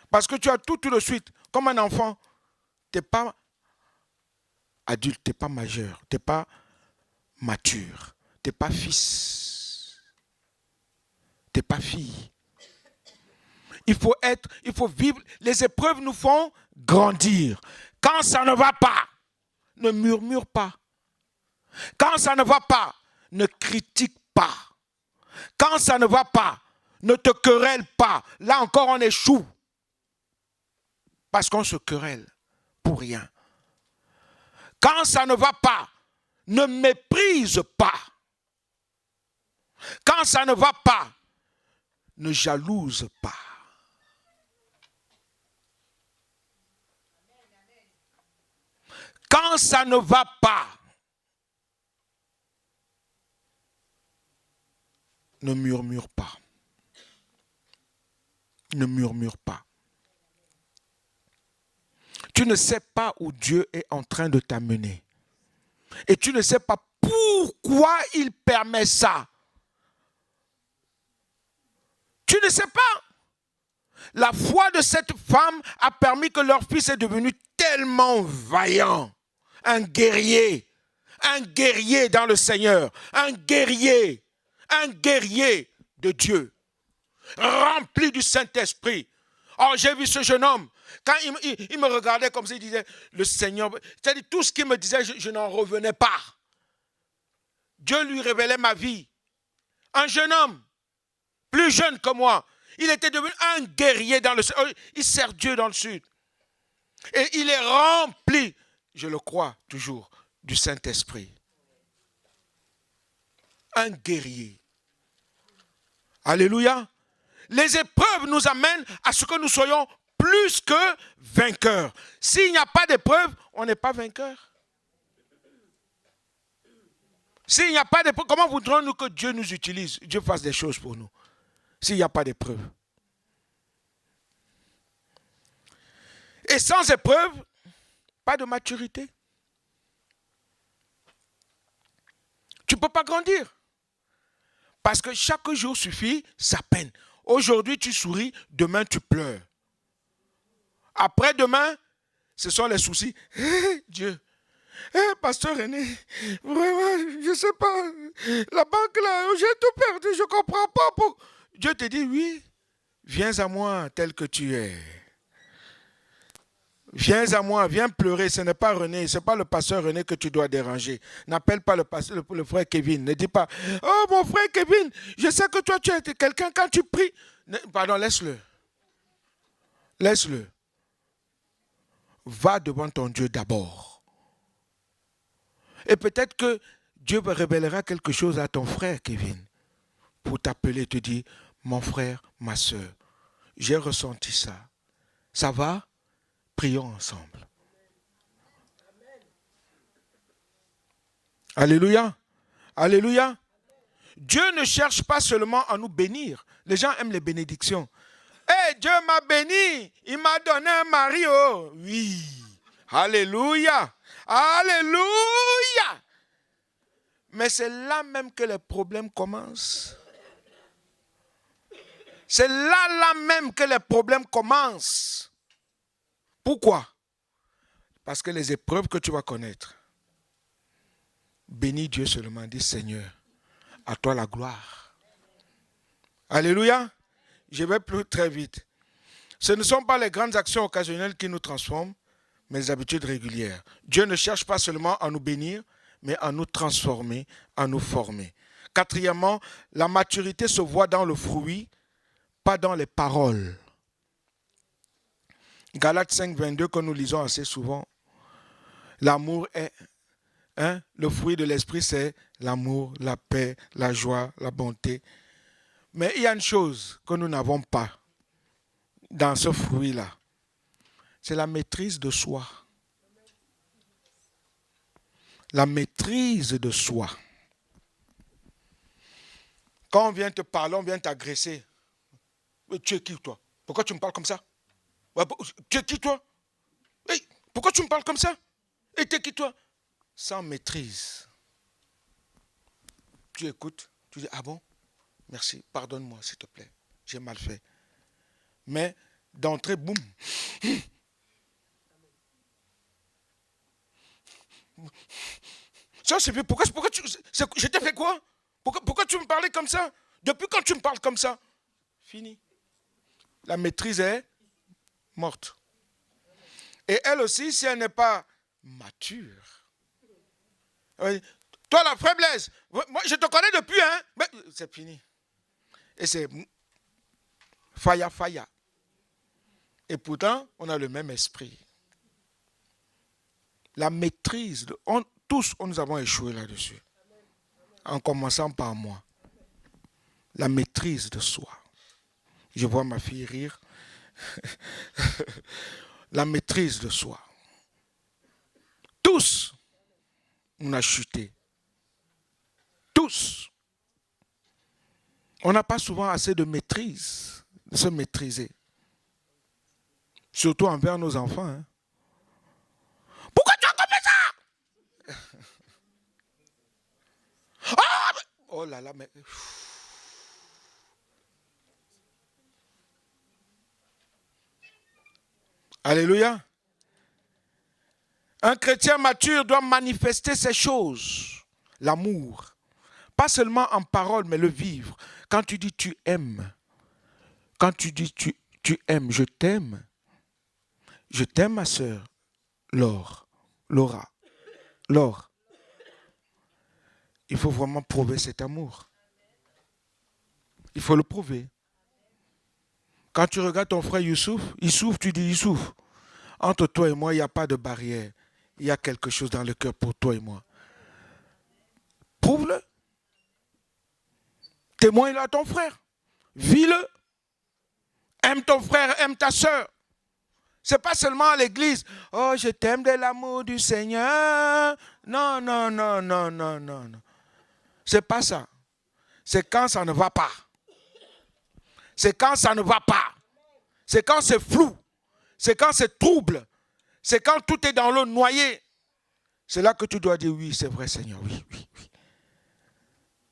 Parce que tu as tout de suite. Comme un enfant, tu n'es pas adulte, tu n'es pas majeur, tu n'es pas mature, tu n'es pas fils, tu n'es pas fille. Il faut vivre. Les épreuves nous font grandir. Quand ça ne va pas, ne murmure pas. Quand ça ne va pas, ne critique pas. Quand ça ne va pas, ne te querelle pas. Là encore, on échoue. Parce qu'on se querelle pour rien. Quand ça ne va pas, ne méprise pas. Quand ça ne va pas, ne jalouse pas. Quand ça ne va pas, ne murmure pas. Ne murmure pas. Tu ne sais pas où Dieu est en train de t'amener. Et tu ne sais pas pourquoi il permet ça. Tu ne sais pas. La foi de cette femme a permis que leur fils est devenu tellement vaillant. Un guerrier dans le Seigneur. Un guerrier de Dieu. Rempli du Saint-Esprit. Oh, j'ai vu ce jeune homme. Quand il me regardait comme ça, il disait, le Seigneur, c'est-à-dire tout ce qu'il me disait, je n'en revenais pas. Dieu lui révélait ma vie. Un jeune homme, plus jeune que moi, il était devenu un guerrier dans le sud. Il sert Dieu dans le sud. Et il est rempli, je le crois toujours, du Saint-Esprit. Un guerrier. Alléluia. Les épreuves nous amènent à ce que nous soyons plus que vainqueurs. S'il n'y a pas d'épreuve, on n'est pas vainqueur. S'il n'y a pas d'épreuve, comment voudrons-nous que Dieu nous utilise, Dieu fasse des choses pour nous, s'il n'y a pas d'épreuve? Et sans épreuve, pas de maturité. Tu ne peux pas grandir. Parce que chaque jour suffit sa peine. Aujourd'hui, tu souris, demain, tu pleures. Après-demain, ce sont les soucis. Dieu, pasteur René, vraiment, je ne sais pas. La banque, là, j'ai tout perdu, je ne comprends pas. Dieu te dit, oui, viens à moi tel que tu es. Viens à moi, viens pleurer. Ce n'est pas René, ce n'est pas le pasteur René que tu dois déranger. N'appelle pas le frère Kevin. Ne dis pas, oh mon frère Kevin, je sais que toi tu es quelqu'un quand tu pries. Pardon, laisse-le. Laisse-le. Va devant ton Dieu d'abord. Et peut-être que Dieu révélera quelque chose à ton frère Kevin pour t'appeler et te dire, mon frère, ma soeur, j'ai ressenti ça. Ça va? Prions ensemble. Alléluia. Alléluia. Dieu ne cherche pas seulement à nous bénir. Les gens aiment les bénédictions. Hey, Dieu m'a béni. Il m'a donné un mari. Oh, oui. Alléluia. Alléluia. Mais c'est là même que les problèmes commencent. C'est là même que les problèmes commencent. Pourquoi? Parce que les épreuves que tu vas connaître, bénis Dieu seulement, dis Seigneur, à toi la gloire. Alléluia. Je vais plus très vite. Ce ne sont pas les grandes actions occasionnelles qui nous transforment, mais les habitudes régulières. Dieu ne cherche pas seulement à nous bénir, mais à nous transformer, à nous former. Quatrièmement, la maturité se voit dans le fruit, pas dans les paroles. Galates 5, 22, que nous lisons assez souvent. L'amour est, le fruit de l'esprit, c'est l'amour, la paix, la joie, la bonté. Mais il y a une chose que nous n'avons pas dans ce fruit-là. C'est la maîtrise de soi. La maîtrise de soi. Quand on vient te parler, on vient t'agresser. Tu es qui, toi? Pourquoi tu me parles comme ça? Tu es qui, toi? Hey, pourquoi tu me parles comme ça? Et tu es qui, toi? Sans maîtrise. Tu écoutes, tu dis, ah bon? Merci, pardonne-moi, s'il te plaît. J'ai mal fait. Mais d'entrée, boum. Ça, c'est fait. Pourquoi je t'ai fait quoi? Pourquoi tu me parlais comme ça? Depuis quand tu me parles comme ça? Fini. La maîtrise est morte. Et elle aussi, si elle n'est pas mature, Toi, la frère Blaise, moi, je te connais depuis, hein. Mais c'est fini. Et c'est faya. Et pourtant, on a le même esprit. La maîtrise, tous, nous avons échoué là-dessus. En commençant par moi. La maîtrise de soi. Je vois ma fille rire. La maîtrise de soi. Tous, on a chuté. Tous. On n'a pas souvent assez de maîtrise, de se maîtriser. Surtout envers nos enfants. Hein. Pourquoi tu as coupé ça? Oh là là, mais... Alléluia. Un chrétien mature doit manifester ces choses. L'amour. Pas seulement en parole, mais le vivre. Quand tu dis tu aimes. Quand tu dis tu aimes, je t'aime. Je t'aime ma sœur. Laure. Il faut vraiment prouver cet amour. Il faut le prouver. Quand tu regardes ton frère Youssouf, tu dis Youssouf. Entre toi et moi, il n'y a pas de barrière. Il y a quelque chose dans le cœur pour toi et moi. Prouve-le. Témoigne-le à ton frère. Vis-le. Aime ton frère, aime ta soeur. Ce n'est pas seulement à l'église. Oh, je t'aime de l'amour du Seigneur. Non. Ce n'est pas ça. C'est quand ça ne va pas. C'est quand ça ne va pas. C'est quand c'est flou. C'est quand c'est trouble. C'est quand tout est dans l'eau noyée. C'est là que tu dois dire oui, c'est vrai Seigneur, oui.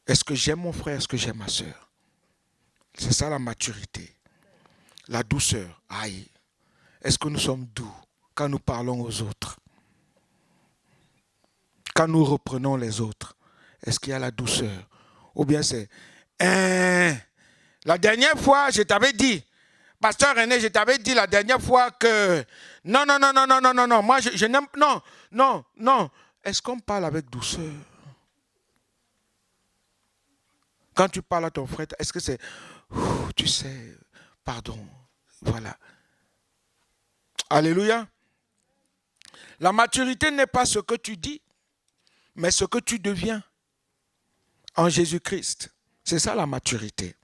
Est-ce que j'aime mon frère, est-ce que j'aime ma soeur? C'est ça la maturité. La douceur. Aïe. Est-ce que nous sommes doux quand nous parlons aux autres? Quand nous reprenons les autres, est-ce qu'il y a la douceur? Ou bien c'est la dernière fois, je t'avais dit, Pasteur René, je t'avais dit la dernière fois que non, moi je n'aime, non. Est-ce qu'on parle avec douceur? Quand tu parles à ton frère, est-ce que c'est, tu sais, pardon, voilà. Alléluia. La maturité n'est pas ce que tu dis, mais ce que tu deviens en Jésus-Christ. C'est ça la maturité.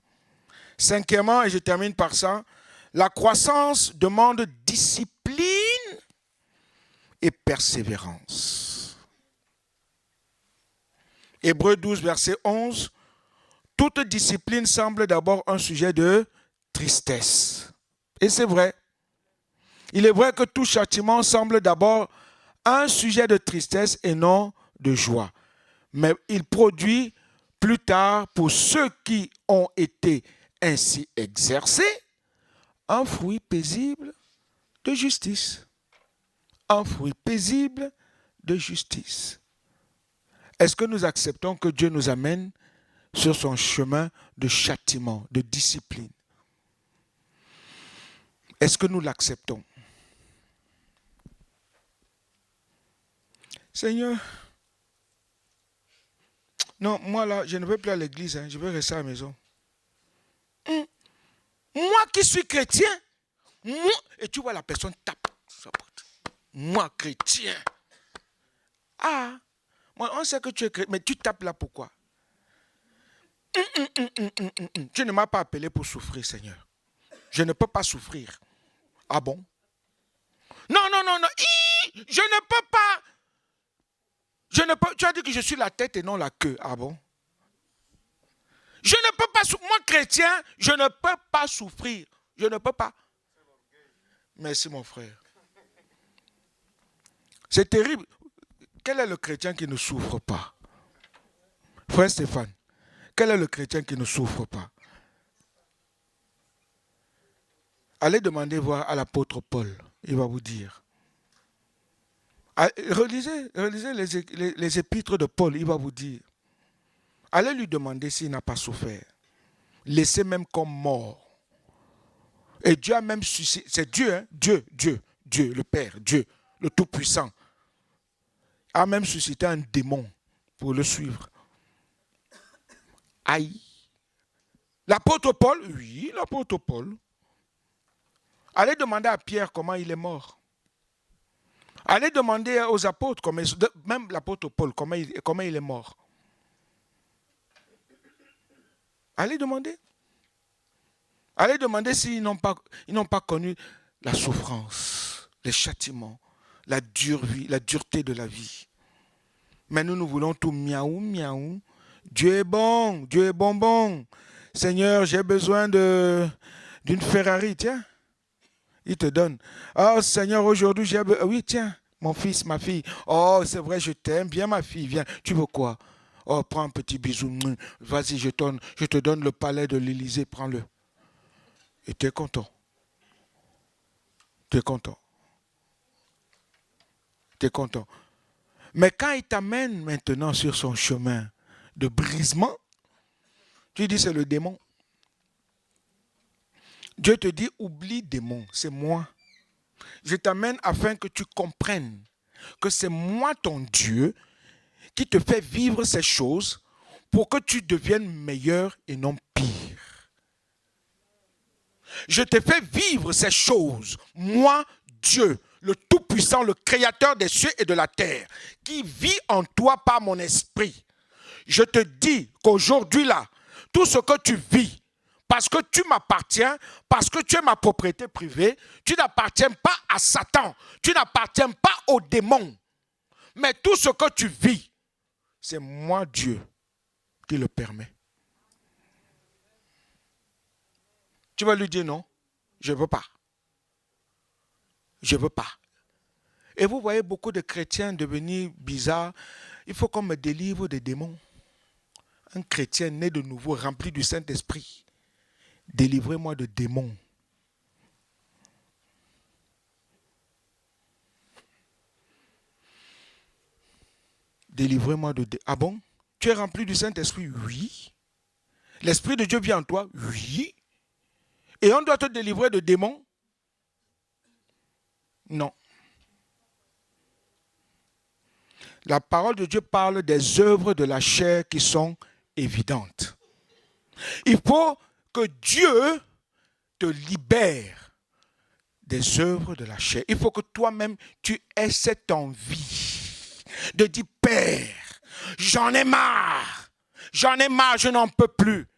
Cinquièmement, et je termine par ça, la croissance demande discipline et persévérance. Hébreux 12, verset 11. Toute discipline semble d'abord un sujet de tristesse. Et c'est vrai. Il est vrai que tout châtiment semble d'abord un sujet de tristesse et non de joie. Mais il produit plus tard, pour ceux qui ont été ainsi exercés, un fruit paisible de justice. Un fruit paisible de justice. Est-ce que nous acceptons que Dieu nous amène sur son chemin de châtiment, de discipline? Est-ce que nous l'acceptons? Seigneur, non, moi là, je ne veux plus à l'église, je veux rester à la maison. Moi qui suis chrétien, et tu vois la personne tape. Moi chrétien. Ah, moi on sait que tu es chrétien, mais tu tapes là pourquoi? Tu ne m'as pas appelé pour souffrir, Seigneur. Je ne peux pas souffrir. Ah bon? Non. Je ne peux pas. Tu as dit que je suis la tête et non la queue. Ah bon? Je ne peux pas souffrir. Moi, chrétien, je ne peux pas souffrir. Je ne peux pas. Merci, mon frère. C'est terrible. Quel est le chrétien qui ne souffre pas? Frère Stéphane, quel est le chrétien qui ne souffre pas? Allez demander voir à l'apôtre Paul. Il va vous dire. Relisez les épîtres de Paul. Il va vous dire. Allez lui demander s'il n'a pas souffert. Laissé même comme mort. Et Dieu a même suscité. C'est Dieu, hein? Dieu, le Père, Dieu, le Tout-Puissant, a même suscité un démon pour le suivre. Aïe. L'apôtre Paul, oui, l'apôtre Paul. Allez demander à Pierre comment il est mort. Allez demander aux apôtres, même l'apôtre Paul, comment il est mort. Allez demander. Allez demander s'ils n'ont pas connu la souffrance, les châtiments, la dureté de la vie. Mais nous voulons tout miaou, miaou. Dieu est bon. Seigneur, j'ai besoin d'une Ferrari, tiens. Il te donne. Oh Seigneur, aujourd'hui, oui, tiens, mon fils, ma fille. Oh, c'est vrai, je t'aime bien, ma fille, viens. Tu veux quoi? Oh, prends un petit bisou. Vas-y, je te donne le palais de l'Élysée, prends-le. Et tu es content. Tu es content. Tu es content. Mais quand il t'amène maintenant sur son chemin de brisement, tu dis c'est le démon. Dieu te dit oublie démon, c'est moi. Je t'amène afin que tu comprennes que c'est moi ton Dieu qui te fait vivre ces choses pour que tu deviennes meilleur et non pire. Je te fais vivre ces choses, moi Dieu, le Tout-Puissant, le Créateur des cieux et de la terre, qui vit en toi par mon esprit. Je te dis qu'aujourd'hui là, tout ce que tu vis, parce que tu m'appartiens, parce que tu es ma propriété privée, tu n'appartiens pas à Satan, tu n'appartiens pas au démon. Mais tout ce que tu vis, c'est moi Dieu qui le permet. Tu vas lui dire non, je ne veux pas. Je ne veux pas. Et vous voyez beaucoup de chrétiens devenir bizarres. Il faut qu'on me délivre des démons. Un chrétien né de nouveau, rempli du Saint-Esprit. Délivrez-moi de démons. Délivrez-moi de démons. Ah bon? Tu es rempli du Saint-Esprit? Oui. L'Esprit de Dieu vit en toi? Oui. Et on doit te délivrer de démons? Non. La parole de Dieu parle des œuvres de la chair qui sont évidentes. Il faut que Dieu te libère des œuvres de la chair. Il faut que toi-même, tu aies cette envie de dire, Père, j'en ai marre, je n'en peux plus.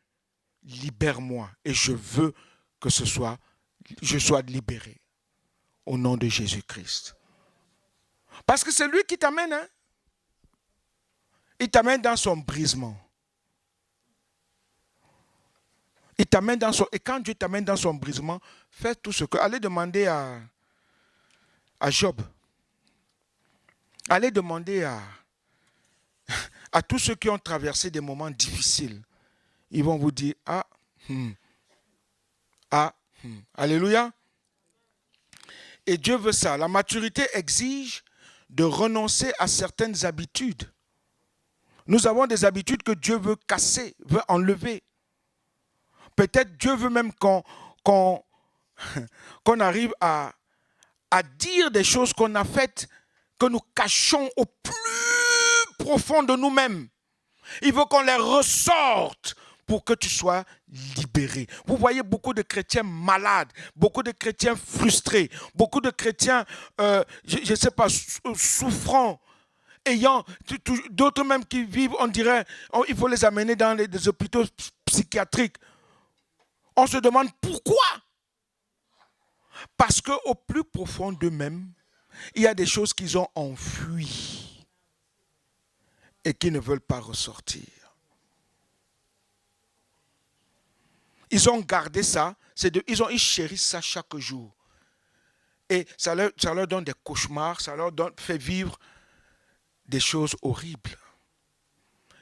Libère-moi et je veux que je sois libéré au nom de Jésus-Christ. Parce que c'est lui qui t'amène, hein? Il t'amène dans son brisement. Il t'amène dans son... Et quand Dieu t'amène dans son brisement, fais tout ce que... Allez demander à Job. Allez demander à tous ceux qui ont traversé des moments difficiles. Ils vont vous dire, Alléluia. Et Dieu veut ça. La maturité exige de renoncer à certaines habitudes. Nous avons des habitudes que Dieu veut casser, veut enlever. Peut-être Dieu veut même qu'on arrive à dire des choses qu'on a faites, que nous cachons au plus profond de nous-mêmes. Il veut qu'on les ressorte pour que tu sois libéré. Vous voyez beaucoup de chrétiens malades, beaucoup de chrétiens frustrés, beaucoup de chrétiens, je ne sais pas, souffrants, ayant d'autres même qui vivent, on dirait, il faut les amener dans des hôpitaux psychiatriques. On se demande pourquoi. Parce qu'au plus profond d'eux-mêmes, il y a des choses qu'ils ont enfuies et qui ne veulent pas ressortir. Ils ont gardé ça, ils chérissent ça chaque jour. Et ça leur donne des cauchemars, ça leur fait vivre des choses horribles.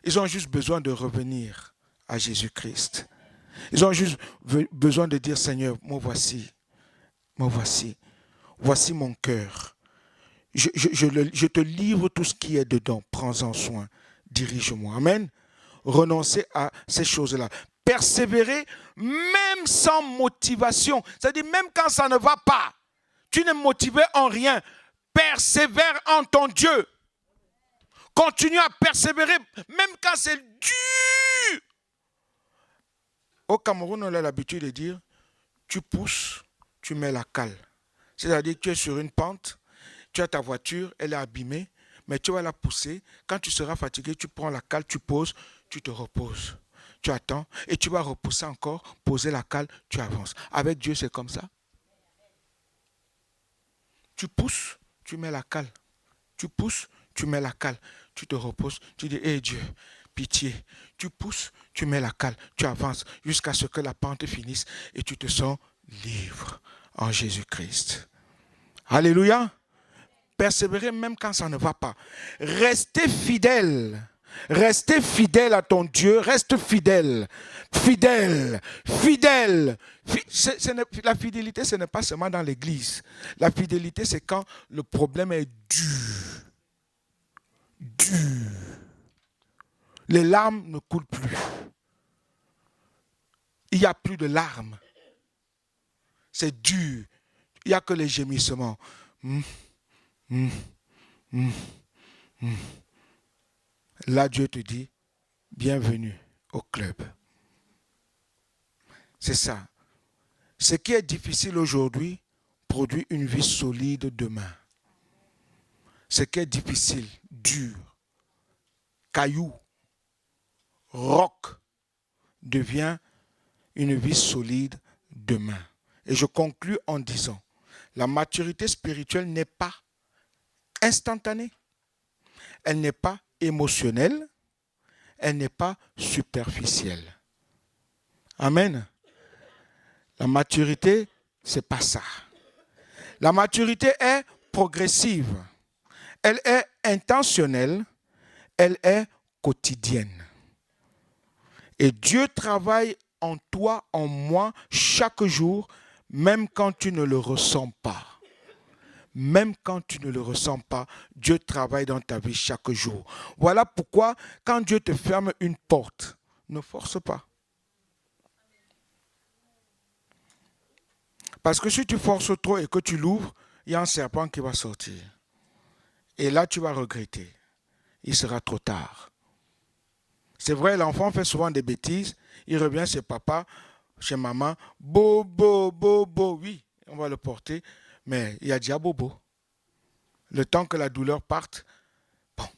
Ils ont juste besoin de revenir à Jésus-Christ. Ils ont juste besoin de dire, Seigneur, me voici. Voici mon cœur. Je te livre tout ce qui est dedans. Prends-en soin. Dirige-moi. Amen. Renoncez à ces choses-là. Persévérer même sans motivation. C'est-à-dire même quand ça ne va pas. Tu n'es motivé en rien. Persévère en ton Dieu. Continue à persévérer, même quand c'est dur. Au Cameroun, on a l'habitude de dire, tu pousses, tu mets la cale. C'est-à-dire que tu es sur une pente, tu as ta voiture, elle est abîmée, mais tu vas la pousser. Quand tu seras fatigué, tu prends la cale, tu poses, tu te reposes. Tu attends et tu vas repousser encore, poser la cale, tu avances. Avec Dieu, c'est comme ça. Tu pousses, tu mets la cale. Tu pousses, tu mets la cale. Tu te reposes, tu dis, hé Dieu, pitié. Tu pousses, tu mets la cale, tu avances jusqu'à ce que la pente finisse et tu te sens libre en Jésus-Christ. Alléluia. Persévérer même quand ça ne va pas. Restez fidèle. Restez fidèle à ton Dieu. Reste fidèle. Fidèle. Fidèle. La fidélité, ce n'est pas seulement dans l'église. La fidélité, c'est quand le problème est dur. Dur. Les larmes ne coulent plus. Il n'y a plus de larmes. C'est dur. Il n'y a que les gémissements. Là, Dieu te dit, bienvenue au club. C'est ça. Ce qui est difficile aujourd'hui produit une vie solide demain. Ce qui est difficile, dur, caillou, roc, devient une vie solide demain. Et je conclus en disant, la maturité spirituelle n'est pas instantanée. Elle n'est pas émotionnelle. Elle n'est pas superficielle. Amen. La maturité, c'est pas ça. La maturité est progressive. Elle est intentionnelle. Elle est quotidienne. Et Dieu travaille en toi, en moi, chaque jour, même quand tu ne le ressens pas. Même quand tu ne le ressens pas, Dieu travaille dans ta vie chaque jour. Voilà pourquoi, quand Dieu te ferme une porte, ne force pas. Parce que si tu forces trop et que tu l'ouvres, il y a un serpent qui va sortir. Et là, tu vas regretter. Il sera trop tard. C'est vrai, l'enfant fait souvent des bêtises. Il revient chez papa, chez maman. Bobo, bobo, oui, on va le porter. Mais il y a déjà bobo. Le temps que la douleur parte, bon,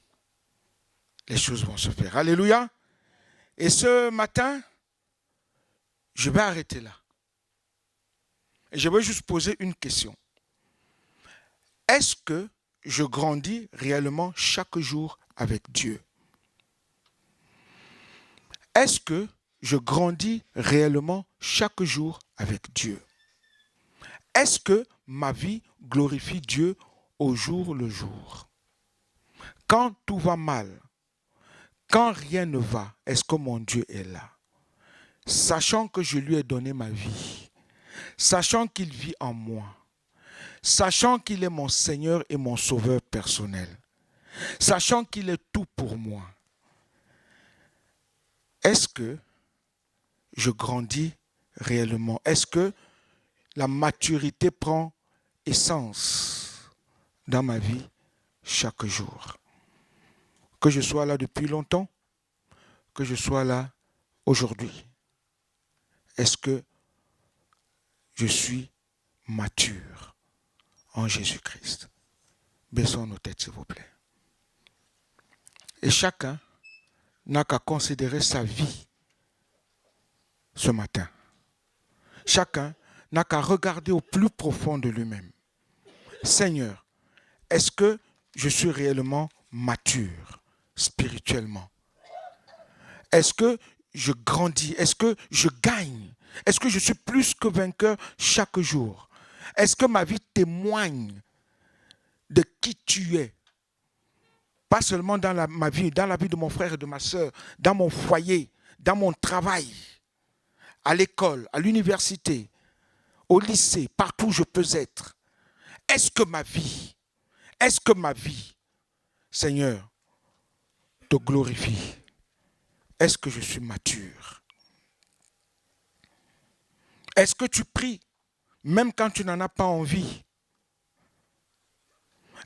les choses vont se faire. Alléluia. Et ce matin, je vais arrêter là. Et je vais juste poser une question. Est-ce que je grandis réellement chaque jour avec Dieu? Est-ce que je grandis réellement chaque jour avec Dieu? Est-ce que ma vie glorifie Dieu au jour le jour? Quand tout va mal, quand rien ne va, est-ce que mon Dieu est là? Sachant que je lui ai donné ma vie, sachant qu'il vit en moi, sachant qu'il est mon Seigneur et mon Sauveur personnel, sachant qu'il est tout pour moi, est-ce que je grandis réellement? Est-ce que la maturité prend essence dans ma vie chaque jour? Que je sois là depuis longtemps, que je sois là aujourd'hui. Est-ce que je suis mature en Jésus-Christ? Baissons nos têtes, s'il vous plaît. Et chacun n'a qu'à considérer sa vie ce matin. Chacun n'a qu'à regarder au plus profond de lui-même. Seigneur, est-ce que je suis réellement mature spirituellement? Est-ce que je grandis? Est-ce que je gagne? Est-ce que je suis plus que vainqueur chaque jour? Est-ce que ma vie témoigne de qui tu es? Pas seulement dans ma vie, dans la vie de mon frère et de ma soeur, dans mon foyer, dans mon travail, à l'école, à l'université, au lycée, partout où je peux être. Est-ce que ma vie, Seigneur, te glorifie? Est-ce que je suis mature? Est-ce que tu pries même quand tu n'en as pas envie?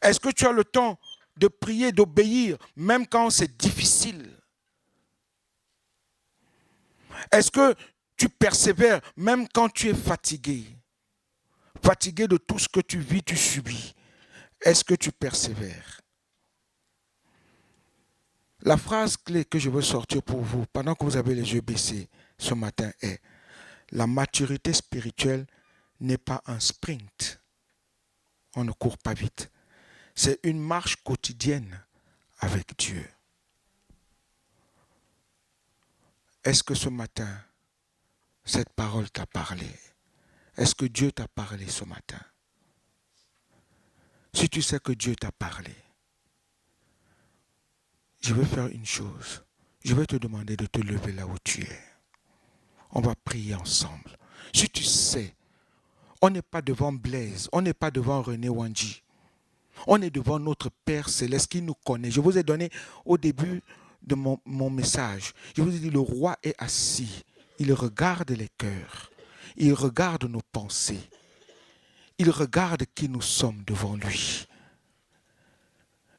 Est-ce que tu as le temps de prier, d'obéir, même quand c'est difficile? Est-ce que tu persévères même quand tu es fatigué? Fatigué de tout ce que tu vis, tu subis. Est-ce que tu persévères? La phrase clé que je veux sortir pour vous, pendant que vous avez les yeux baissés ce matin, est: la maturité spirituelle n'est pas un sprint. On ne court pas vite. C'est une marche quotidienne avec Dieu. Est-ce que ce matin, cette parole t'a parlé? Est-ce que Dieu t'a parlé ce matin? Si tu sais que Dieu t'a parlé, je vais faire une chose. Je vais te demander de te lever là où tu es. On va prier ensemble. Si tu sais, on n'est pas devant Blaise, on n'est pas devant René Wanji. On est devant notre Père Céleste qui nous connaît. Je vous ai donné au début de mon message, je vous ai dit, le roi est assis. Il regarde les cœurs. Il regarde nos pensées. Il regarde qui nous sommes devant lui.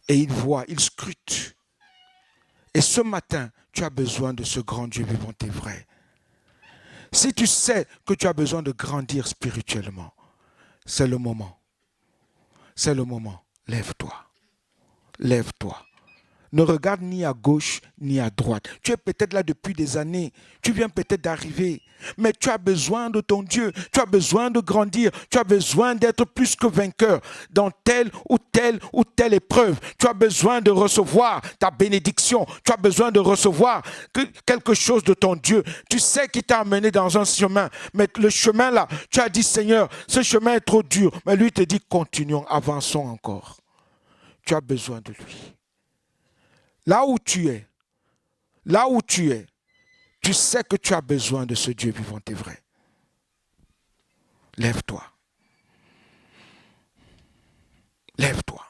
Et il voit, il scrute. Et ce matin, tu as besoin de ce grand Dieu vivant et vrai. Si tu sais que tu as besoin de grandir spirituellement, c'est le moment. C'est le moment. Lève-toi. Lève-toi. Ne regarde ni à gauche ni à droite. Tu es peut-être là depuis des années. Tu viens peut-être d'arriver. Mais tu as besoin de ton Dieu. Tu as besoin de grandir. Tu as besoin d'être plus que vainqueur dans telle ou telle épreuve. Tu as besoin de recevoir ta bénédiction. Tu as besoin de recevoir quelque chose de ton Dieu. Tu sais qu'il t'a amené dans un chemin. Mais le chemin là, tu as dit, Seigneur, ce chemin est trop dur. Mais lui te dit, continuons, avançons encore. Tu as besoin de lui. Là où tu es, tu sais que tu as besoin de ce Dieu vivant et vrai. Lève-toi. Lève-toi.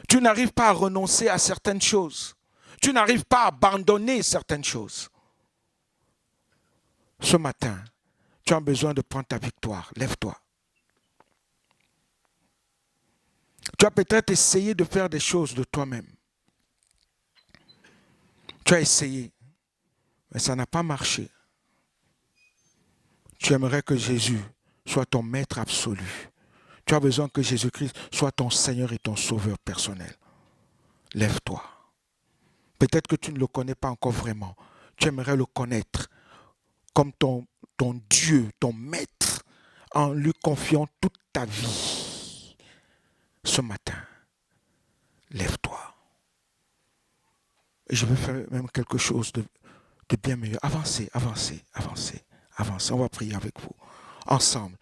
Tu n'arrives pas à renoncer à certaines choses. Tu n'arrives pas à abandonner certaines choses. Ce matin, tu as besoin de prendre ta victoire. Lève-toi. Tu as peut-être essayé de faire des choses de toi-même. Tu as essayé, mais ça n'a pas marché. Tu aimerais que Jésus soit ton maître absolu. Tu as besoin que Jésus-Christ soit ton Seigneur et ton Sauveur personnel. Lève-toi. Peut-être que tu ne le connais pas encore vraiment. Tu aimerais le connaître comme ton Dieu, ton maître, en lui confiant toute ta vie. Ce matin, lève-toi. Et je vais faire même quelque chose de bien meilleur. Avancez. On va prier avec vous. Ensemble.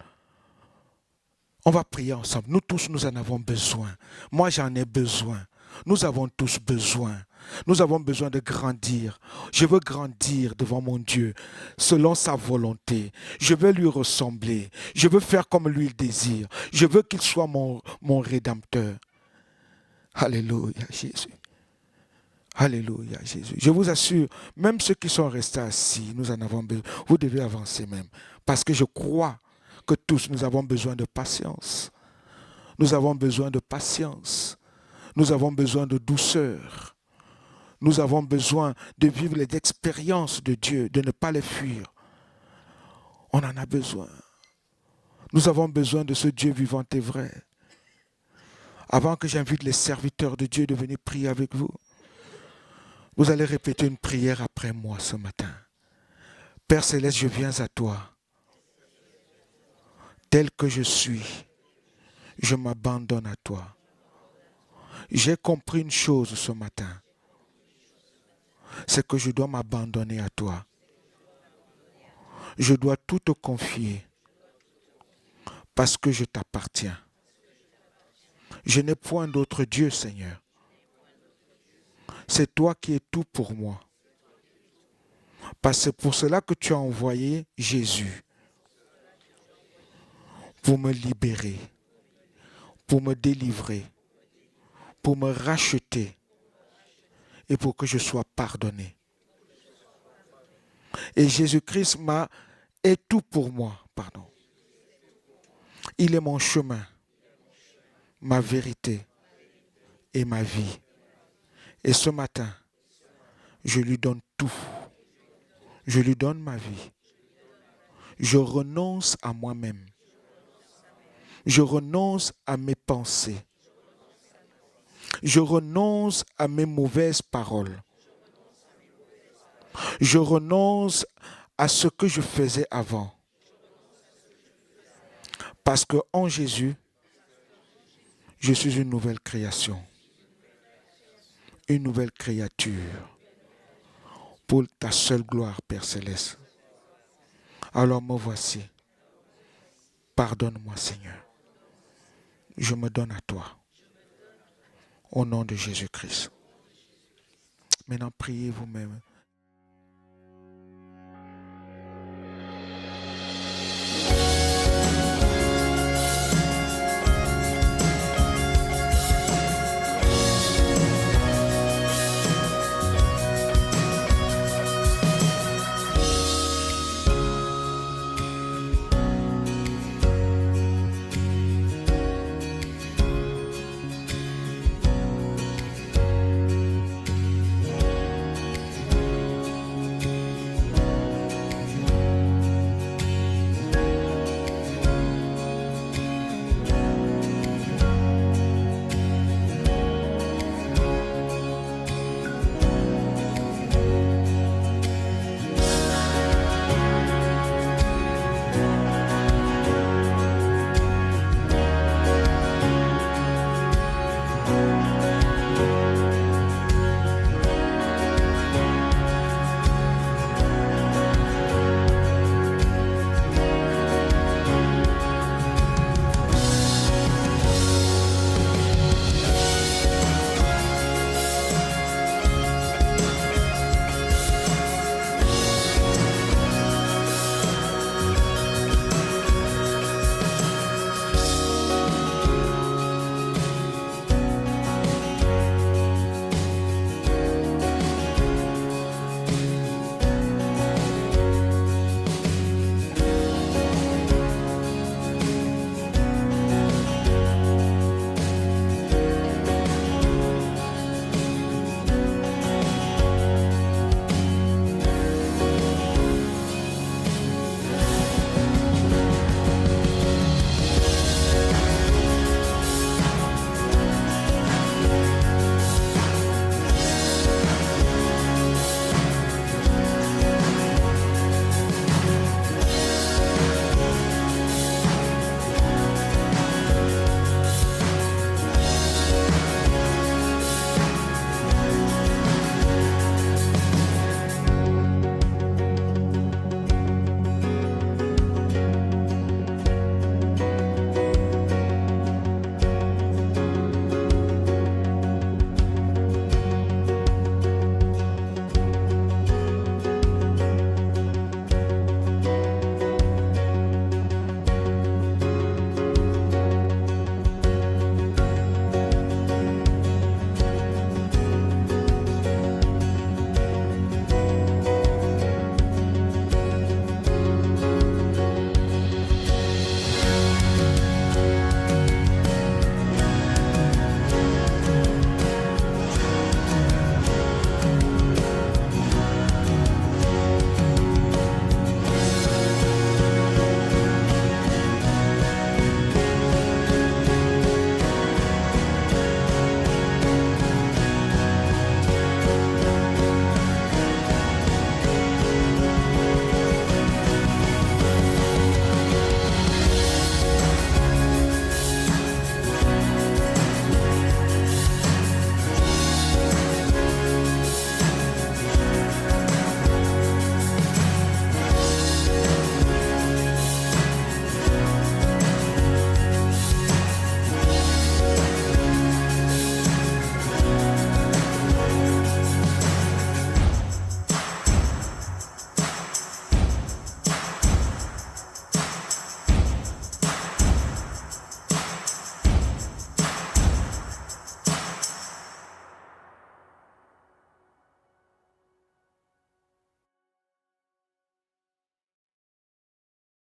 On va prier ensemble. Nous tous, nous en avons besoin. Moi, j'en ai besoin. Nous avons tous besoin. Nous avons besoin de grandir. Je veux grandir devant mon Dieu, selon sa volonté. Je veux lui ressembler. Je veux faire comme lui il désire. Je veux qu'il soit mon Rédempteur. Alléluia, Jésus. Alléluia, Jésus. Je vous assure, même ceux qui sont restés assis, nous en avons besoin. Vous devez avancer même. Parce que je crois que tous, nous avons besoin de patience. Nous avons besoin de patience. Nous avons besoin de douceur. Nous avons besoin de vivre les expériences de Dieu, de ne pas les fuir. On en a besoin. Nous avons besoin de ce Dieu vivant et vrai. Avant que j'invite les serviteurs de Dieu de venir prier avec vous, vous allez répéter une prière après moi ce matin. Père Céleste, je viens à toi. Tel que je suis, je m'abandonne à toi. J'ai compris une chose ce matin. C'est que je dois m'abandonner à toi. Je dois tout te confier parce que je t'appartiens. Je n'ai point d'autre Dieu, Seigneur. C'est toi qui es tout pour moi. Parce que c'est pour cela que tu as envoyé Jésus. Pour me libérer. Pour me délivrer. Pour me racheter. Et pour que je sois pardonné. Et Jésus-Christ est tout pour moi. Pardon. Il est mon chemin. Ma vérité. et ma vie. Et ce matin, je lui donne tout. Je lui donne ma vie. Je renonce à moi-même. Je renonce à mes pensées. Je renonce à mes mauvaises paroles. Je renonce à ce que je faisais avant. Parce que en Jésus, je suis une nouvelle création. Une nouvelle créature. Pour ta seule gloire, Père Céleste. Alors me voici. Pardonne-moi, Seigneur. Je me donne à toi. Au nom de Jésus-Christ. Maintenant, priez vous-même.